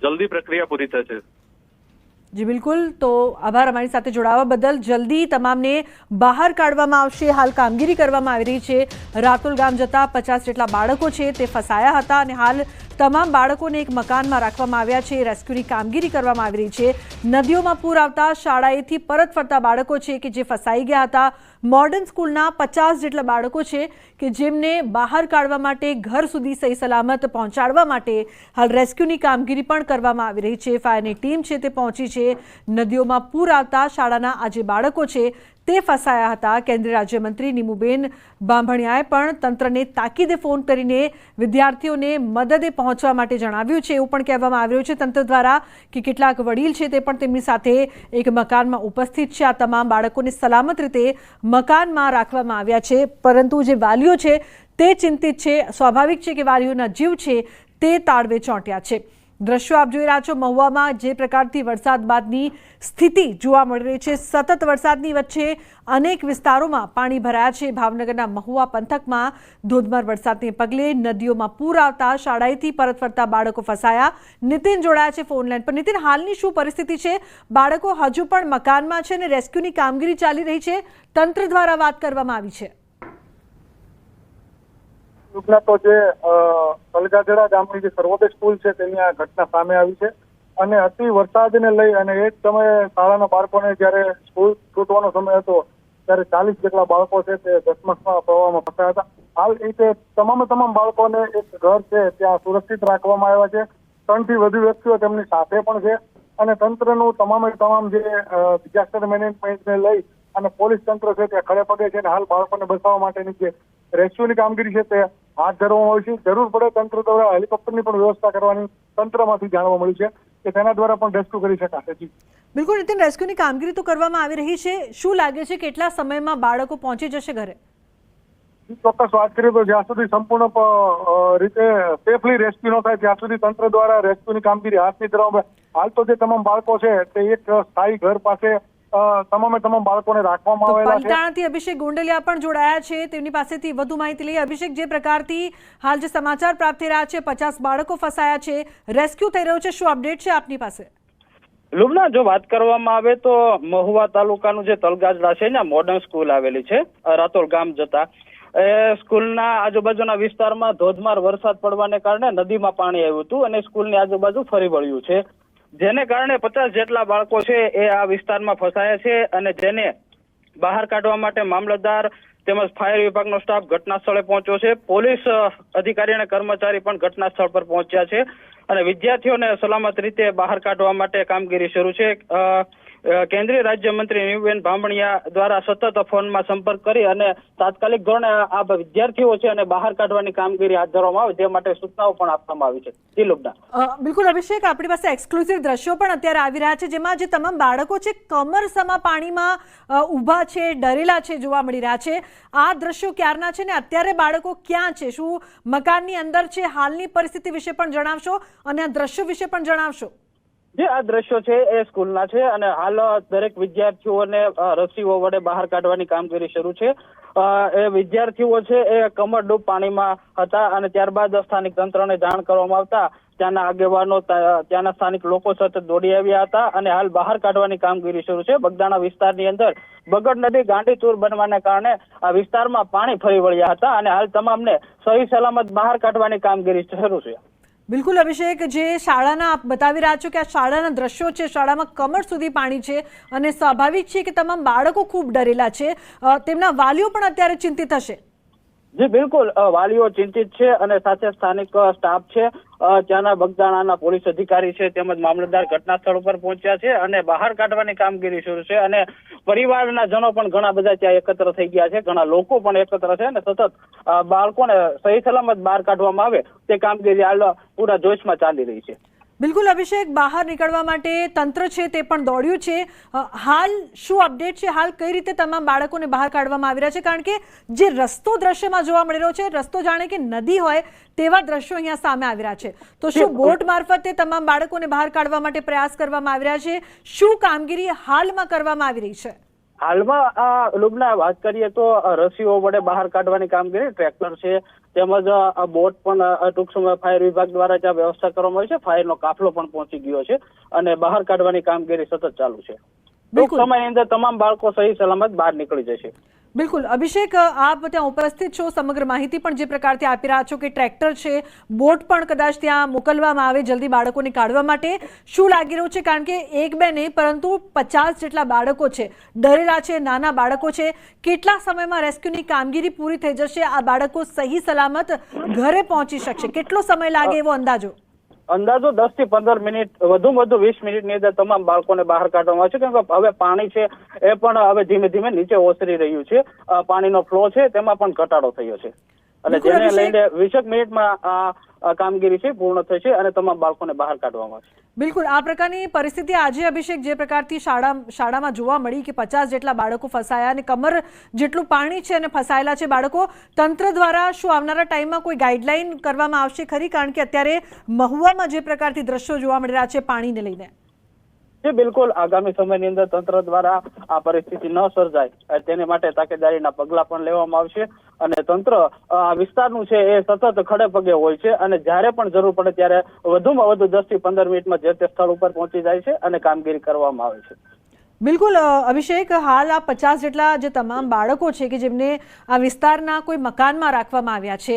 જલ્દી પ્રક્રિયા પૂરી થશે. જી બિલકુલ. તો આભાર અમારી સાથે જોડાવા બદલ. જલ્દી તમામને બહાર કાઢવામાં આવશે. હાલ કામગીરી કરવામાં આવી રહી છે. રાતોલ ગામ જતા 50 જેટલા બાળકો છે તે ફસાયા હતા અને હાલ તમામ બાળકોને એક મકાનમાં રાખવામાં આવ્યા છે. રેસ્ક્યુની કામગીરી કરવામાં આવી રહી છે. નદીઓમાં પૂર આવતા શાળાએથી પરત ફરતા બાળકો છે કે જે ફસાઈ ગયા હતા. મોડર્ન સ્કૂલના 50 જેટલા બાળકો છે કે જેમને બહાર કાઢવા માટે, ઘર સુધી સહી સલામત પહોંચાડવા માટે હાલ રેસ્ક્યુની કામગીરી પણ કરવામાં આવી રહી છે. ફાયરની ટીમ છે તે પહોંચી છે. નદીઓમાં પૂર આવતા શાળાના આ જે બાળકો છે તે ફસાયા હતા. કેન્દ્રીય રાજ્યમંત્રી નીમુબેન બાંભણિયાએ પણ તંત્રને તાકીદે ફોન કરીને વિદ્યાર્થીઓને મદદે પહોંચવા માટે જણાવ્યું છે. એવું પણ કહેવામાં આવ્યું છે તંત્ર દ્વારા કે કેટલાક વડીલ છે તે પણ તેમની સાથે એક મકાનમાં ઉપસ્થિત છે. આ તમામ બાળકોને સલામત રીતે મકાનમાં રાખવામાં આવ્યા છે, પરંતુ જે વાલીઓ છે તે ચિંતિત છે. સ્વાભાવિક છે કે વાલીઓના જીવ છે તે તાળવે ચોંટ્યા છે. દ્રશ્યો આપ જોઈ રહ્યા છો. મહુવામાં જે પ્રકારથી વરસાદ બાદની સ્થિતિ જોવા મળી રહી છે. સતત વરસાદની વચ્ચે અનેક વિસ્તારોમાં પાણી ભરાયા છે. ભાવનગરના મહુવા પંથકમાં ધોધમાર વરસાદને પગલે નદીઓમાં પૂર આવતા શાળાએથી પરત ફરતા બાળકો ફસાયા. નીતિન જોડાયા છે ફોન લાઈન પર. નીતિન, હાલની શું પરિસ્થિતિ છે? બાળકો હજુ પણ મકાનમાં છે અને રેસ્ક્યુની કામગીરી ચાલી રહી છે. તંત્ર દ્વારા વાત કરવામાં આવી છે. તો જે તલગાજડા ગામની જે સર્વોદય સ્કૂલ છે તેની આ ઘટના સામે આવી છે અને અતિ વરસાદને લઈ અને એ જ સમયે શાળાના બાળકોને જ્યારે સ્કૂલ છૂટવાનો સમય હતો ત્યારે 40 જેટલા બાળકો છે તે ધસમસમાં પ્રવાહમાં ફસાયા હતા. હાલ એ રીતે તમામ બાળકોને એક ઘર છે ત્યાં સુરક્ષિત રાખવામાં આવ્યા છે. 3 થી વધુ વ્યક્તિઓ તેમની સાથે પણ છે અને તંત્રનું તમામ જે ડિઝાસ્ટર મેનેજમેન્ટને લઈ અને પોલીસ તંત્ર છે તે ખડે પગે છે અને હાલ બાળકોને બચાવવા માટેની જે રેસ્ક્યુની કામગીરી છે તે હાથ ધરવામાં આવી છે. જરૂર પડે તંત્ર દ્વારા હેલિકોપ્ટરની પણ વ્યવસ્થા કરવાની તંત્રમાંથી જાણવા મળ્યું છે કે તેના દ્વારા પણ રેસ્ક્યુ કરી શકાશે. જી બિલકુલ નીતિન, રેસ્ક્યુની કામગીરી તો કરવામાં આવી રહી છે. શું લાગે છે કેટલા સમયમાં બાળકો પહોંચી જશે ઘરે? ચોક્કસ વાત કરીએ તો જ્યાં સુધી સંપૂર્ણ રીતે સેફલી રેસ્ક્યુ ન થાય ત્યાં સુધી તંત્ર દ્વારા રેસ્ક્યુની કામગીરી હાથ નહીં ધરવામાં આવે. હાલ તો જે તમામ બાળકો છે તે એક સ્થાયી ઘર પાસે તમામ બાળકોને રાખવામાં આવેલા છે. પલતાણાથી અભિષેક ગોંડલિયા પણ જોડાયા છે. તેમની પાસેથી વધુ માહિતી લઈએ. અભિષેક, જે પ્રકારથી હાલ જે સમાચાર પ્રાપ્ત થઈ રહ્યા છે 50 બાળકો ફસાયા છે, રેસ્ક્યુ થઈ રહ્યું છે, શું અપડેટ છે આપની પાસે? લુબના, જો વાત કરવામાં આવે તો મહુવા તાલુકાનું જે તલગાજડા છે ને મોડર્ન સ્કૂલ આવેલી છે રાતોલ ગામ જતા, એ સ્કૂલના આજુબાજુના વિસ્તારમાં ધોધમાર વરસાદ પડવાને કારણે નદીમાં પાણી આવ્યું હતું અને સ્કૂલની આજુબાજુ ફરી વળ્યું છે, જેને કારણે 50 જેટલા બાળકો છે એ આ વિસ્તારમાં ફસાયા છે અને જેને બહાર કાઢવા માટે મામલતદાર તેમજ ફાયર વિભાગનો સ્ટાફ ઘટના સ્થળે પહોંચ્યો છે. પોલીસ અધિકારી અને કર્મચારી પણ ઘટના સ્થળ પર પહોંચ્યા છે અને વિદ્યાર્થીઓને સલામત રીતે બહાર કાઢવા માટે કામગીરી શરૂ છે. કેન્દ્રીય રાજ્યમંત્રી નીમુબેન બાંભણિયા દ્વારા સતત ફોનમાં સંપર્ક કરી અને તાત્કાલિક ધોરણે આ વિદ્યાર્થીઓ છે અને બહાર કાઢવાની કામગીરી હાથ ધરવામાં આવે તે માટે સૂચનાઓ પણ આપવામાં આવી છે. બિલકુલ અભિષેક, આપણી પાસે એક્સક્લુઝિવ દ્રશ્યો પણ અત્યારે આવી રહ્યા છે જેમાં જે તમામ બાળકો છે કમરસમા પાણીમાં ઊભા છે, ડરેલા છે, જોવા મળી રહ્યા છે. આ દ્રશ્યો ક્યારના છે ને અત્યારે બાળકો ક્યાં છે? શું મકાનની અંદર છે? હાલની પરિસ્થિતિ વિશે પણ જણાવશો અને આ દ્રશ્યો વિશે પણ જણાવશો. જે આ દ્રશ્યો છે એ સ્કૂલના છે અને હાલ દરેક વિદ્યાર્થીઓને રસીઓ વડે બહાર કાઢવાની કામગીરી શરૂ છે. એ વિદ્યાર્થીઓ છે એ કમરડૂબ પાણીમાં હતા અને ત્યારબાદ સ્થાનિક તંત્રને જાણ કરવામાં આવતા ત્યાંના આગેવાનો, ત્યાંના સ્થાનિક લોકો સતત દોડી આવ્યા હતા અને હાલ બહાર કાઢવાની કામગીરી શરૂ છે. બગદાણા વિસ્તારની અંદર બગડ નદી ગાંડીતુર બનવાના કારણે આ વિસ્તારમાં પાણી ફરી વળ્યા હતા અને હાલ તમામને સહી સલામત બહાર કાઢવાની કામગીરી શરૂ છે. બિલકુલ અભિષેક, જે શાળાના આપ બતાવી રહ્યા છો કે આ શાળાના દ્રશ્યો છે, શાળામાં કમર સુધી પાણી છે અને સ્વાભાવિક છે કે તમામ બાળકો ખૂબ ડરેલા છે. તેમના વાલીઓ પણ અત્યારે ચિંતિત હશે. જી બિલકુલ, વાલીઓ ચિંતિત છે અને સાથે સ્થાનિક સ્ટાફ છે, ત્યાંના બગદાણાના પોલીસ અધિકારી છે તેમજ મામલતદાર ઘટના સ્થળ ઉપર પહોંચ્યા છે અને બહાર કાઢવાની કામગીરી શરૂ છે અને પરિવારના જનો પણ ઘણા બધા ત્યાં એકત્ર થઈ ગયા છે, ઘણા લોકો પણ એકત્ર છે અને સતત બાળકોને સહી સલામત બહાર કાઢવામાં આવે તે કામગીરી હાલ પૂરા જોશમાં ચાલી રહી છે. બિલકુલ અભિષેક, બહાર નીકળવા માટે તંત્ર છે તે પણ દોડ્યું છે. હાલ શું અપડેટ છે? હાલ કઈ રીતે તમામ બાળકોને બહાર કાઢવામાં આવી રહ્યા છે? કારણ કે જે રસ્તો દ્રશ્યમાં જોવા મળી રહ્યો છે, રસ્તો જાણે કે નદી હોય તેવા દ્રશ્યો અહીંયા સામે આવી રહ્યા છે. તો શું બોટ મારફતે તમામ બાળકોને બહાર કાઢવા માટે પ્રયાસ કરવામાં આવી રહ્યા છે? શું કામગીરી હાલમાં કરવામાં આવી રહી છે? હાલમાં આ લુબના વાત કરીએ તો રસીઓ વડે બહાર કાઢવાની કામગીરી, ટ્રેક્ટર છે તેમજ બોટ પણ ટૂંક સમય ફાયર વિભાગ દ્વારા જ્યાં વ્યવસ્થા કરવામાં આવી છે, ફાયરનો કાફલો પણ પહોંચી ગયો છે અને બહાર કાઢવાની કામગીરી સતત ચાલુ છે. ટૂંક સમયની અંદર તમામ બાળકો સહી સલામત બહાર નીકળી જશે. બિલકુલ અભિષેક, આપ ત્યાં ઉપસ્થિત છો, સમગ્ર માહિતી પણ જે પ્રકારથી આપી રહ્યા છો કે ટ્રેક્ટર છે, બોટ પણ કદાચ ત્યાં મોકલવામાં આવે જલ્દી બાળકોને કાઢવા માટે. શું લાગી રહ્યું છે? કારણ કે એક બે નહીં પરંતુ 50 જેટલા બાળકો છે, ડરેલા છે, નાના બાળકો છે. કેટલા સમયમાં રેસ્ક્યુની કામગીરી પૂરી થઈ જશે? આ બાળકો સહી સલામત ઘરે પહોંચી શકશે? કેટલો સમય લાગે એવો અંદાજો? અંદાજો 10 થી 15 મિનિટ, વધુમાં વધુ 20 મિનિટની અંદર તમામ બાળકોને બહાર કાઢવામાં આવે છે. કેમ કે હવે પાણી છે એ પણ હવે ધીમે ધીમે નીચે ઓસરી રહ્યું છે. પાણીનો ફ્લો છે તેમાં પણ ઘટાડો થયો છે, અને જેને લઈને 20 મિનિટમાં આ કામગીરી છે પૂર્ણ થઈ છે અને તમામ બાળકોને બહાર કાઢવામાં આવશે. બિલકુલ આ પ્રકારની પરિસ્થિતિ આજે અભિષેક જે પ્રકારથી શાળામાં જોવા મળી કે 50 જેટલા બાળકો ફસાયા અને કમર જેટલું પાણી છે અને ફસાયેલા છે બાળકો, તંત્ર દ્વારા શું આવનારા ટાઈમમાં કોઈ ગાઈડલાઈન કરવામાં આવશે ખરી? કારણ કે અત્યારે મહુવામાં જે પ્રકારથી દ્રશ્યો જોવા મળી રહ્યા છે પાણીને લઈને. જી બિલકુલ, આગામી સમયની અંદર તંત્ર દ્વારા આ પરિસ્થિતિ ન સર્જાય તેને માટે તકેદારીના પગલા પણ લેવામાં આવશે, અને તંત્ર આ વિસ્તારનું છે એ સતત ખડે પગે હોય છે, અને જ્યારે પણ જરૂર પડે ત્યારે વધુમાં વધુ 10 થી 15 મિનિટમાં જે તે સ્થળ ઉપર પહોંચી જાય છે અને કામગીરી કરવામાં આવે છે. બિલકુલ અભિષેક, હાલ આ 50 જેટલા જે તમામ બાળકો છે કે જેમને આ વિસ્તારના કોઈ મકાનમાં રાખવામાં આવ્યા છે,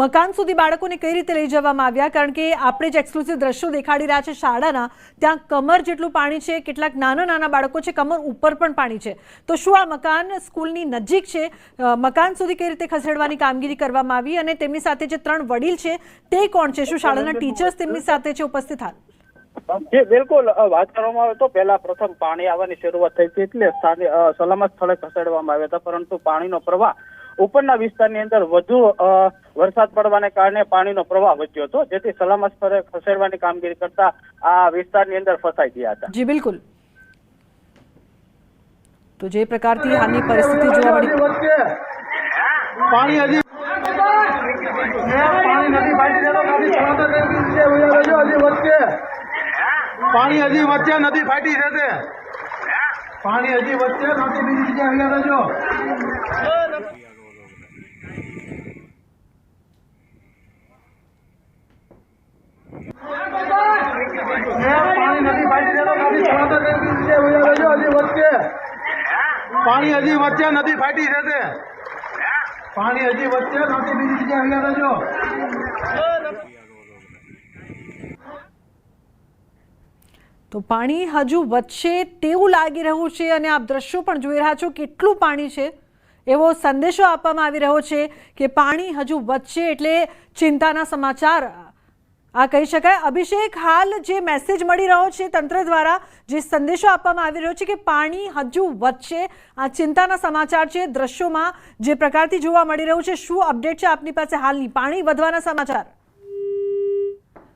મકાન સુધી બાળકોને કઈ રીતે લઈ જવામાં આવ્યા? કારણ કે આપણે જે એક્સક્લુસિવ દ્રશ્યો દેખાડી રહ્યા છે શાળાના, ત્યાં કમર જેટલું પાણી છે, કેટલાક નાના બાળકો છે કમર ઉપર પણ પાણી છે. તો શું આ મકાન સ્કૂલની નજીક છે, મકાન સુધી કઈ રીતે ખસેડવાની કામગીરી કરવામાં આવી? અને તેમની સાથે જે 3 વડીલ છે તે કોણ છે? શું શાળાના ટીચર્સ તેમની સાથે છે ઉપસ્થિત હાલ? જી બિલકુલ, વાત કરવામાં આવે તો પહેલા પ્રથમ પાણી આવવાની શરૂઆત થઈ હતી એટલે સલામત સ્થળે ખસેડવામાં આવ્યા હતા, પરંતુ પાણીનો પ્રવાહ ઉપરના વિસ્તારની અંદર વધુ વરસાદ પડવાને કારણે પાણીનો પ્રવાહ વધ્યો હતો, જેથી સલામત સ્થળે ખસેડવાની કામગીરી કરતા આ વિસ્તારની અંદર ફસાઈ ગયા હતા. જી બિલકુલ, તો જે પ્રકારથી હાલની પરિસ્થિતિ જોવા મળી પાણી હજી વચ્ચે નદી ફાટી છે, પાણી હજી વચ્ચે નથી, બીજી જગ્યાએ અહીંયા રહેજો. પાણી નથી ફાટી છે, હજી વચ્ચે પાણી હજી વચ્ચે નથી ફાટી છે, પાણી હજી વચ્ચે નથી, બીજી જગ્યાએ અહીંયા રહેજો. તો પાણી હજુ વધશે તેવું લાગી રહ્યું છે, અને આપ દ્રશ્યો પણ જોઈ રહ્યા છો કેટલું પાણી છે એવો સંદેશો આપવામાં આવી રહ્યો છે કે પાણી હજુ વધશે એટલે ચિંતાના સમાચાર આ કહી શકાય. અભિષેક, હાલ જે મેસેજ મળી રહ્યો છે તંત્ર દ્વારા, જે સંદેશો આપવામાં આવી રહ્યો છે કે પાણી હજુ વધશે, આ ચિંતાના સમાચાર છે. દ્રશ્યોમાં જે પ્રકારથી જોવા મળી રહ્યું છે, શું અપડેટ છે આપની પાસે હાલની પાણી વધવાના સમાચાર?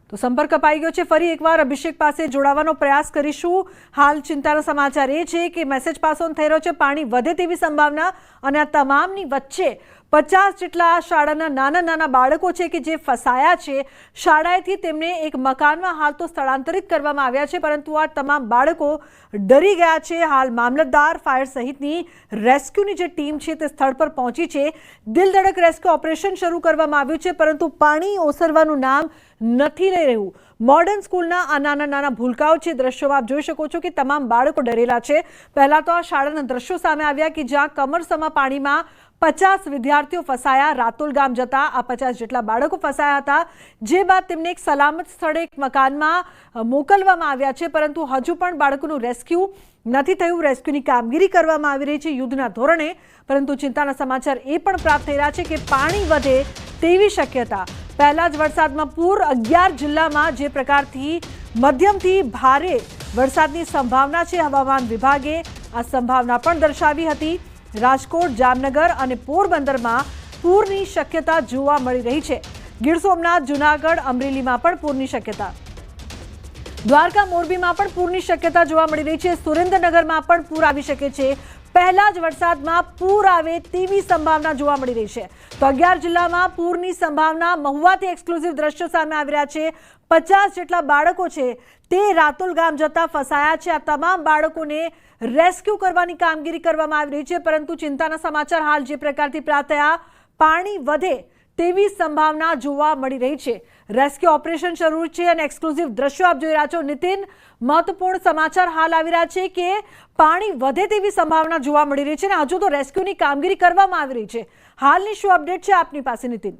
તો સંપર્ક અપાઈ ગયો છે, ફરી એકવાર અભિષેક પાસે જોડાવાનો પ્રયાસ કરીશું. હાલ ચિંતાના સમાચાર એ છે કે મેસેજ પાસ ઓન થઈ રહ્યો છે, પાણી વધે તેવી સંભાવના, અને આ તમામની વચ્ચે 50 જેટલા શાળાના નાના બાળકો છે કે જે ફસાયા છે. શાળાએથી તેમને એક મકાનમાં હાલ તો સ્થળાંતરિત કરવામાં આવ્યા છે, પરંતુ આ તમામ બાળકો ડરી ગયા છે. હાલ મામલતદાર, ફાયર સહિતની રેસ્ક્યુની જે ટીમ છે તે સ્થળ પર પહોંચી છે. દિલધડક રેસ્ક્યુ ઓપરેશન શરૂ કરવામાં આવ્યું છે, પરંતુ પાણી ઓસરવાનું નામ નથી લઈ રહ્યું. મોડર્ન સ્કૂલના આ નાના ભૂલકાઓ છે. દ્રશ્યોમાં આપ જોઈ શકો છો કે તમામ બાળકો ડરેલા છે. પહેલા તો આ શાળાના દ્રશ્યો સામે આવ્યા કે જ્યાં કમરસમા પાણીમાં 50 વિદ્યાર્થીઓ ફસાયા. રાતોલ ગામ જતા આ 50 જેટલા બાળકો ફસાયા હતા, જે બાદ તેમને એક સલામત સ્થળે એક મકાનમાં મોકલવામાં આવ્યા છે, પરંતુ હજુ પણ બાળકોનું રેસ્ક્યુ નથી થયું. રેસ્ક્યુની કામગીરી કરવામાં આવી રહી છે યુદ્ધના ધોરણે, પરંતુ ચિંતાના સમાચાર એ પણ પ્રાપ્ત થઈ રહ્યા છે કે પાણી વધે તેવી શક્યતા. પહેલા જ વરસાદમાં પૂર, 11 જિલ્લામાં જે પ્રકારથી મધ્યમથી ભારે વરસાદની સંભાવના છે. હવામાન વિભાગે આ સંભાવના પણ દર્શાવી હતી. રાજકોટ, જામનગર અને પોરબંદરમાં પૂરની શક્યતા જોવા મળી રહી છે. ગીર સોમનાથ, જૂનાગઢ, અમરેલીમાં પણ પૂરની શક્યતા. દ્વારકા, મોરબીમાં પણ પૂરની શક્યતા જોવા મળી રહી છે. સુરેન્દ્રનગરમાં પણ પૂર આવી શકે છે. પહેલા જ વરસાદમાં પૂર આવે તેવી સંભાવના જોવા મળી રહી છે. તો 11 જિલ્લામાં પૂરની સંભાવના. મહુવાથી એક્સક્લુઝિવ દ્રશ્યો સામે આવી રહ્યા છે. 50 જેટલા બાળકો છે તે રાતોલ ગામ જતા ફસાયા છે. આ તમામ બાળકોને રેસ્ક્યુ કરવાની કામગીરી કરવામાં આવી રહી છે, પરંતુ ચિંતાના સમાચાર હાલ જે પ્રકારથી પ્રાપ્ત થયા, પાણી વધે તેવી સંભાવના જોવા મળી રહી છે. રેસ્ક્યુ ઓપરેશન શરૂ છે અને એક્સક્લુઝિવ દ્રશ્યો આપ જોઈ રહ્યા છો. નીતિન, મહત્વપૂર્ણ સમાચાર હાલ આવી રહ્યા છે કે પાણી વધે તેવી સંભાવના જોવા મળી રહી છે અને હજુ તો રેસ્ક્યુની કામગીરી કરવામાં આવી રહી છે. હાલની શું અપડેટ છે આપની પાસે નીતિન?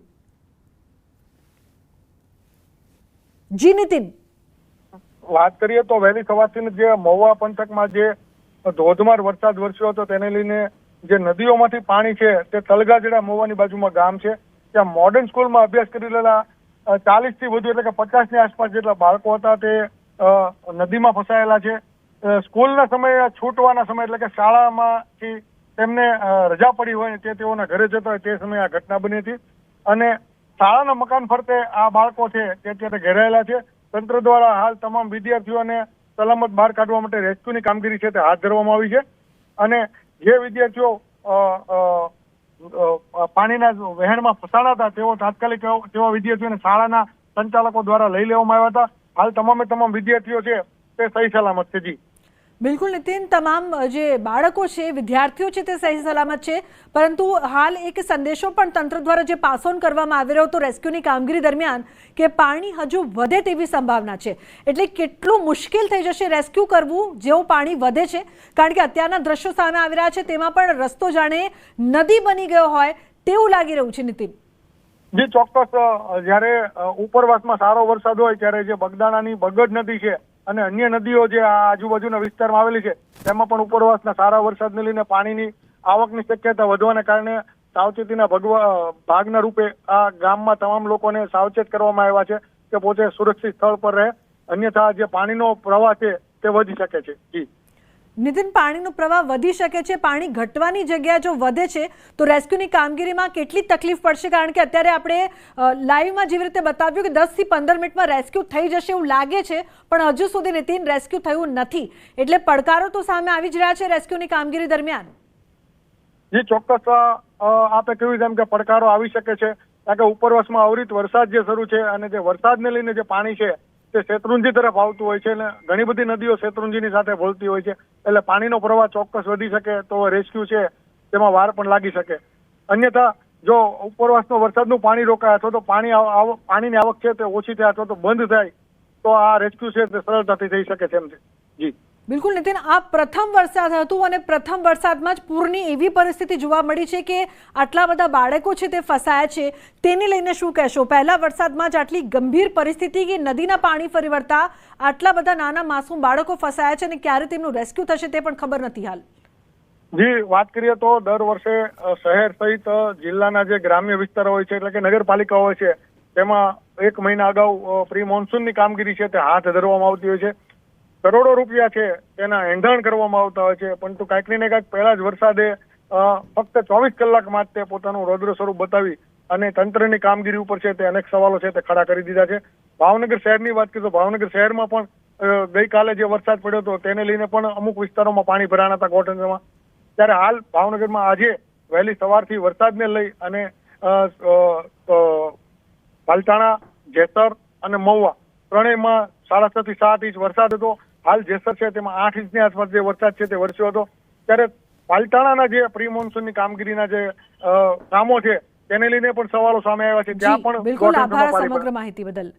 જી નીતિન, વાત કરીએ તો વહેલી સવારથી જે મહુવા પંથકમાં જે ધોધમાર વરસાદ વરસ્યો હતો તેને લઈને જે નદીઓમાંથી પાણી છે તે તલગાજડા મહુવાની બાજુમાં ગામ છે ત્યાં મોડર્ન સ્કૂલમાં અભ્યાસ કરી રહેલા 40 થી વધુ એટલે કે 50 ની આસપાસ જેટલા બાળકો હતા તે નદીમાં ફસાયેલા છે. સ્કૂલના સમયે છૂટવાના સમય એટલે કે શાળામાંથી તેમને રજા પડી હોય તે તેઓના ઘરે જતા હોય તે સમયે આ ઘટના બની હતી અને શાળાના મકાન ફરતે આ બાળકો છે તે અત્યારે ઘેરાયેલા છે. તંત્ર દ્વારા હાલ તમામ વિદ્યાર્થીઓને સલામત બહાર કાઢવા માટે રેસ્ક્યુની કામગીરી છે તે હાથ ધરવામાં આવી છે અને જે વિદ્યાર્થીઓ પાણીના વહેણમાં ફસાણા હતા તેઓ તાત્કાલિક તેવા વિદ્યાર્થીઓને શાળાના સંચાલકો દ્વારા લઈ લેવામાં આવ્યા હતા. હાલ તમામ વિદ્યાર્થીઓ છે તે સહી સલામત છે. જી બિલકુલ નીતિન, તમામ જે બાળકો છે, વિદ્યાર્થીઓ છે તે સહી સલામત છે, પરંતુ હાલ એક સંદેશો પણ તંત્ર દ્વારા જે પાસ ઓન કરવામાં આવી રહ્યો હતો રેસ્ક્યુની કામગીરી દરમિયાન કે પાણી હજુ વધે તેવી સંભાવના છે. એટલે કેટલું મુશ્કેલ થઈ જશે રેસ્ક્યુ કરવું જેવું પાણી વધે છે, કારણ કે અત્યારના દ્રશ્યો સામે આવી રહ્યા છે તેમાં પણ રસ્તો જાણે નદી બની ગયો હોય તેવું લાગી રહ્યું છે. નીતિન જી ચોક્કસ, જ્યારે ઉપરવાસમાં સારો વરસાદ હોય ત્યારે જે બગદાણાની બગડ નદી છે અને અન્ય નદીઓ જે આ આજુબાજુના વિસ્તારમાં આવેલી છે તેમાં પણ ઉપરવાસના સારા વરસાદને લઈને પાણીની આવકની શક્યતા વધવાને કારણે સાવચેતીના ભાગના રૂપે આ ગામમાં તમામ લોકોને સાવચેત કરવામાં આવ્યા છે કે પોતે સુરક્ષિત સ્થળ પર રહે, અન્યથા જે પાણીનો પ્રવાહ છે તે વધી શકે છે. જી નીતિન, પાણીનો પ્રવાહ વધી શકે છે, પાણી ઘટવાની જગ્યા જો વધે છે તો રેસ્ક્યુની કામગીરીમાં કેટલી તકલીફ પડશે? કારણ કે અત્યારે આપણે લાઈવમાં જેવી રીતે બતાવ્યું કે 10 થી 15 મિનિટમાં રેસ્ક્યુ થઈ જશે એવું લાગે છે, પણ હજુ સુધી નીતિન રેસ્ક્યુ થયું નથી. એટલે પડકારો તો સામે આવી જ રહ્યા છે રેસ્ક્યુની કામગીરી દરમિયાન. જી ચોક્કસ, આપે કહ્યું તેમ કે પડકારો આવી શકે છે કારણ કે ઉપરવાસમાં અવિરત વરસાદ જે શરૂ છે અને જે વરસાદને લઈને જે પાણી છે તે શેત્રુંજી તરફ આવતું હોય છે અને ઘણી બધી નદીઓ શેત્રુંજીની સાથે બોલતી હોય છે, એટલે પાણીનો પ્રવાહ ચોક્કસ વધી શકે તો રેસ્ક્યુ છે તેમાં વાર પણ લાગી શકે. અન્યથા જો ઉપરવાસનો વરસાદનું પાણી રોકાય અથવા તો પાણીની આવક છે તે ઓછી થાય અથવા તો બંધ થાય તો આ રેસ્ક્યુ છે તે સરળતાથી થઈ શકે છે એમ છે. જી બિલકુલ નીતિન, આ પ્રથમ વરસાદ હતું અને પ્રથમ વરસાદમાં જ પૂરની એવી પરિસ્થિતિ જોવા મળી છે કે આટલા બધા બાળકો છે તે ફસાયા છે, તેને લઈને શું કહેશો? પહેલા વરસાદમાં જ આટલી ગંભીર પરિસ્થિતિ કે નદીના પાણી ફરી વળતા આટલા બધા નાના માસૂમ બાળકો ફસાયા છે અને ક્યારે તેમનું રેસ્ક્યુ થશે તે પણ ખબર નથી હાલ. જી વાત કરીએ તો દર વર્ષે શહેર સહિત જિલ્લાના જે ગ્રામ્ય વિસ્તારો હોય છે એટલે કે નગરપાલિકાઓ હોય છે તેમાં 1 મહિના અગાઉ પ્રી મોન્સૂનની કામગીરી છે તે હાથ ધરવામાં આવતી હોય છે. કરોડો રૂપિયા છે તેના એંધાણ કરવામાં આવતા હોય છે, પરંતુ કાંઈક ને કાંઈક પહેલા જ વરસાદે ફક્ત 24 કલાકમાં જ તે પોતાનું રૌદ્ર સ્વરૂપ બતાવી અને તંત્રની કામગીરી ઉપર છે તે અનેક સવાલો છે તે ખડા કરી દીધા છે. ભાવનગર શહેરની વાત કરીએ તો ભાવનગર શહેરમાં પણ ગઈકાલે જે વરસાદ પડ્યો હતો તેને લઈને પણ અમુક વિસ્તારોમાં પાણી ભરાણા હતા ગોઠણમાં. ત્યારે હાલ ભાવનગરમાં આજે વહેલી સવારથી વરસાદને લઈ અને પાલતાણા, જેસર અને મહુવા ત્રણેયમાં 6.5 થી 7 ઇંચ વરસાદ હતો. હાલ જેસર છે તેમાં 8 ઇંચની આસપાસ જે વરસાદ છે તે વરસ્યો હતો. ત્યારે પાલતાણાના જે પ્રી મોન્સૂનની કામગીરીના જે કામો છે તેને લઈને પણ સવાલો સામે આવ્યા છે. ત્યાં પણ બિલકુલ આભાર સમગ્ર માહિતી બદલ.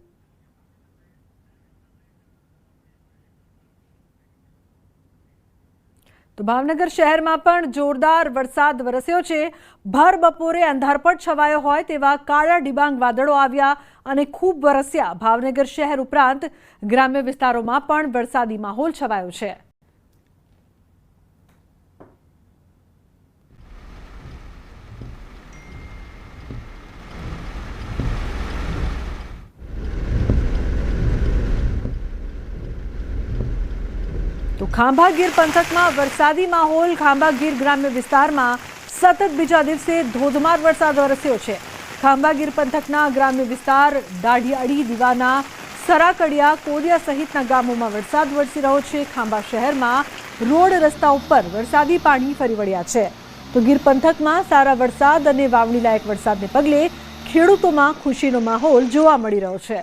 તો ભાવનગર શહેરમાં પણ જોરદાર વરસાદ વરસ્યો છે. ભર બપોરે અંધારપટ છવાયો હોય તેવા કાળા ડિબાંગ વાદળો આવ્યા અને ખૂબ વરસ્યા. ભાવનગર શહેર ઉપરાંત ગ્રામ્ય વિસ્તારોમાં પણ વરસાદી માહોલ છવાયો છે. તો ખાંભા ગીર પંથકમાં વરસાદી માહોલ. ખાંભા ગીર ગ્રામ્ય વિસ્તારમાં સતત બીજા દિવસે ધોધમાર વરસાદ વરસ્યો છે. ખાંભા ગીર પંથકના ગ્રામ્ય વિસ્તાર દાઢિયાળી, દીવાના, સરાકડિયા, કોડિયા સહિતના ગામોમાં વરસાદ વરસી રહ્યો છે. ખાંભા શહેરમાં રોડ રસ્તા ઉપર વરસાદી પાણી ફરી વળ્યા છે. તો ગીર પંથકમાં સારા વરસાદ અને વાવણી લાયક વરસાદને પગલે ખેડૂતોમાં ખુશીનો માહોલ જોવા મળી રહ્યો છે.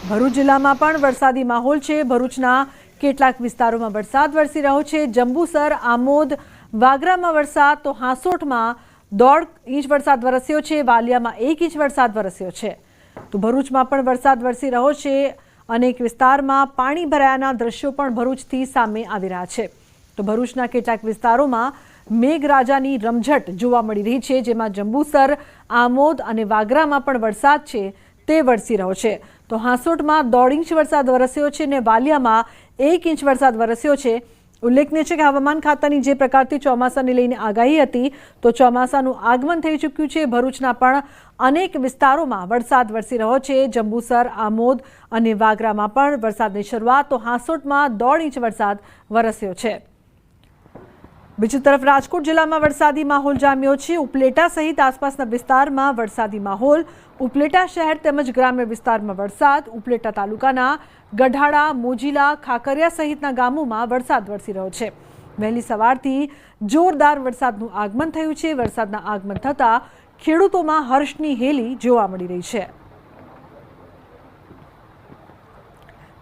ભરૂચ જિલ્લામાં પણ વરસાદી માહોલ છે. ભરૂચના કેટલાક વિસ્તારોમાં વરસાદ વરસી રહ્યો છે. જંબુસર, આમોદ, વાગરામાં વરસાદ, તો હાંસોટમાં 1.5 ઇંચ વરસાદ વરસ્યો છે. વાલિયામાં 1 ઇંચ વરસાદ વરસ્યો છે. તો ભરૂચમાં પણ વરસાદ વરસી રહ્યો છે. અનેક વિસ્તારમાં પાણી ભરાયાના દ્રશ્યો પણ ભરૂચથી સામે આવી રહ્યા છે. તો ભરૂચના કેટલાક વિસ્તારોમાં મેઘરાજાની રમઝટ જોવા મળી રહી છે, જેમાં જંબુસર, આમોદ અને વાગરામાં પણ વરસાદ છે તે વરસી રહ્યો છે. તો હાંસોટમાં 1.5 ઇંચ વરસાદ વરસ્યો છે અને વાલિયામાં 1 ઇંચ વરસાદ વરસ્યો છે. ઉલ્લેખનીય છે કે હવામાન ખાતાની જે પ્રકારથી ચોમાસાને લઈને આગાહી હતી તો ચોમાસાનું આગમન થઈ ચૂક્યું છે। ભરૂચના પણ અનેક વિસ્તારોમાં વરસાદ વરસી રહ્યો છે। જંબુસર, આમોદ અને વાગરામાં પણ વરસાદની શરૂઆત તો હાંસોટમાં 1.5 ઇંચ વરસાદ વરસ્યો છે। બીજી તરફ રાજકોટ જિલ્લામાં વરસાદી માહોલ જામ્યો છે। ઉપલેટા સહિત આસપાસના વિસ્તારમાં વરસાદી માહોલ। ઉપલેટા શહેર તેમજ ગ્રામ્ય વિસ્તારમાં વરસાદ। ઉપલેટા તાલુકાના ગઢાડા, મોજીલા, ખાકરિયા સહિતના ગામોમાં વરસાદ વરસી રહ્યો છે। વહેલી સવારથી જોરદાર વરસાદનું આગમન થયું છે। વરસાદના આગમન થતાં ખેડૂતોમાં હર્ષની હેલી જોવા મળી રહી છે।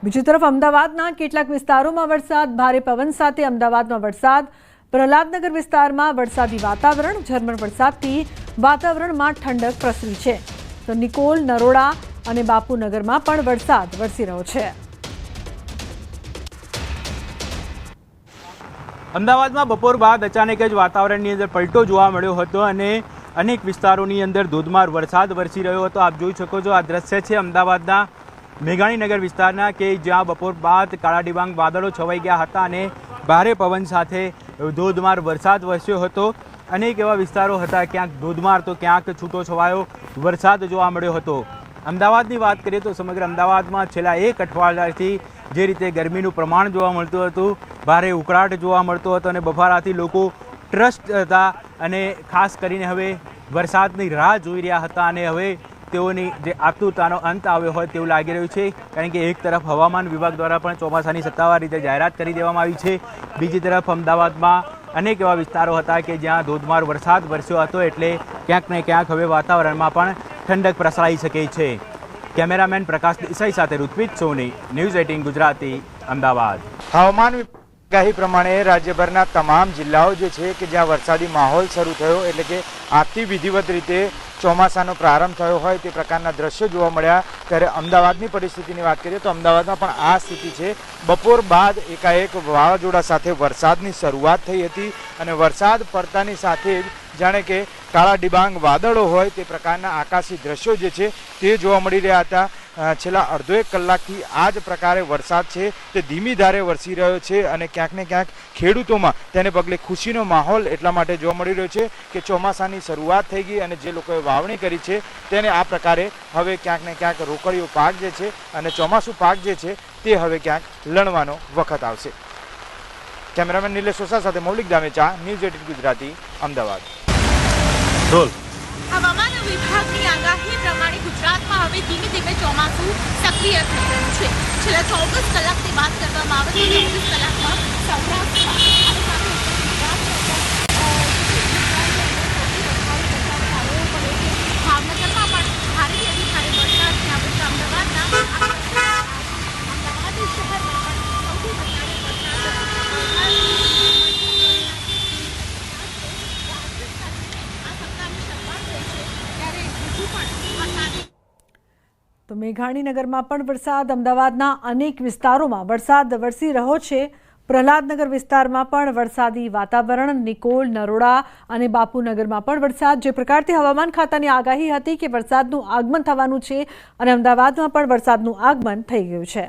બીજી તરફ અમદાવાદના કેટલાક વિસ્તારોમાં વરસાદ। ભારે પવન સાથે અમદાવાદમાં વરસાદ। પ્રહલાદનગર વિસ્તારમાં વરસાદી વાતાવરણ। ઝરમર વરસાદથી વાતાવરણમાં ઠંડક પ્રસરી છે તો નિકોલ, નરોડા અને બાપુનગરમાં પણ વરસાદ વરસી રહ્યો છે। અમદાવાદમાં બપોર બાદ અચાનક જ વાતાવરણની અંદર પલટો જોવા મળ્યો હતો અને અનેક વિસ્તારોની અંદર ધોધમાર વરસાદ વરસી રહ્યો હતો। આપ જોઈ શકો છો, આ દ્રશ્ય છે અમદાવાદના મેઘાણીનગર વિસ્તારના કે જ્યાં બપોર બાદ કાળા ડિબાંગ વાદળો છવાઈ ગયા હતા અને ભારે પવન સાથે ધોધમાર વરસાદ વરસ્યો હતો। અનેક એવા વિસ્તારો હતા, ક્યાંક ધોધમાર તો ક્યાંક છૂટો છવાયો વરસાદ જોવા મળ્યો હતો। અમદાવાદની વાત કરીએ તો સમગ્ર અમદાવાદમાં છેલ્લા 1 અઠવાડિયાથી જે રીતે ગરમીનું પ્રમાણ જોવા મળતું હતું, ભારે ઉકળાટ જોવા મળતો હતો અને બફારાથી લોકો ત્રસ્ત હતા અને ખાસ કરીને હવે વરસાદની રાહ જોઈ રહ્યા હતા અને હવે તેઓની જે આતુરતાનો અંત આવ્યો હોય તેવું લાગી રહ્યું છે। કારણ કે એક તરફ હવામાન વિભાગ દ્વારા પણ ચોમાસાની સત્તાવાર રીતે જાહેરાત કરી દેવામાં આવી છે, બીજી તરફ અમદાવાદમાં અનેક એવા વિસ્તારો હતા કે જ્યાં ધોધમાર વરસાદ વરસ્યો હતો એટલે ક્યાંક ને ક્યાંક હવે વાતાવરણમાં પણ ઠંડક પ્રસરાઈ શકે છે। કેમેરામેન પ્રકાશ દેસાઈ સાથે ઋત્વિજ સોની, ન્યૂઝ 18 ગુજરાતી, અમદાવાદ। હવામાન આગાહી પ્રમાણે રાજ્યભરના તમામ જિલ્લાઓ જે છે કે જ્યાં વરસાદી માહોલ શરૂ થયો એટલે કે આજથી વિધિવત રીતે ચોમાસાનો પ્રારંભ થયો હોય તે પ્રકારના દ્રશ્યો જોવા મળ્યા। ત્યારે અમદાવાદની પરિસ્થિતિની વાત કરીએ તો અમદાવાદમાં પણ આ સ્થિતિ છે। બપોર બાદ એકાએક વાવાઝોડા સાથે વરસાદની શરૂઆત થઈ હતી અને વરસાદ પડતાની સાથે જ જાણે કે કાળા ડિબાંગ વાદળો હોય તે પ્રકારના આકાશી દ્રશ્યો જે છે તે જોવા મળી રહ્યા હતા। છેલ્લા અડધો 1 કલાકથી આ જ પ્રકારે વરસાદ છે તે ધીમી ધારે વરસી રહ્યો છે અને ક્યાંક ને ક્યાંક ખેડૂતોમાં તેને પગલે ખુશીનો માહોલ એટલા માટે જોવા મળી રહ્યો છે કે ચોમાસાની શરૂઆત થઈ ગઈ અને જે લોકોએ વાવણી કરી છે તેને આ પ્રકારે હવે ક્યાંક ને ક્યાંક રોકડીયો પાક જે છે અને ચોમાસું પાક જે છે તે હવે ક્યાંક લણવાનો વખત આવશે। કેમેરામેન નિલેશ સોસા સાથે મૌલિક દામેચા, ન્યૂઝ 18 ગુજરાતી, અમદાવાદ। હવામાન વિભાગની આગાહી પ્રમાણે ગુજરાતમાં હવે ધીમે ધીમે ચોમાસું સક્રિય થઈ રહ્યું છે। છેલ્લા 24 કલાકની વાત કરવામાં આવે તો 24 કલાકમાં સૌરાષ્ટ્રમાં ભાવનગરમાં પણ ભારેથી અતિ ભારે વરસાદ ત્યાં પછી અમદાવાદના અમદાવાદ શહેરમાં પણ સૌથી વધારે તો મેઘાણીનગરમાં પણ વરસાદ। અમદાવાદના અનેક વિસ્તારોમાં વરસાદ વરસી રહ્યો છે। પ્રહલાદનગર વિસ્તારમાં પણ વરસાદી વાતાવરણ। નિકોલ, નરોડા અને બાપુનગરમાં પણ વરસાદ। જે પ્રકારથી હવામાન ખાતાની આગાહી હતી કે વરસાદનું આગમન થવાનું છે અને અમદાવાદમાં પણ વરસાદનું આગમન થઈ ગયું છે।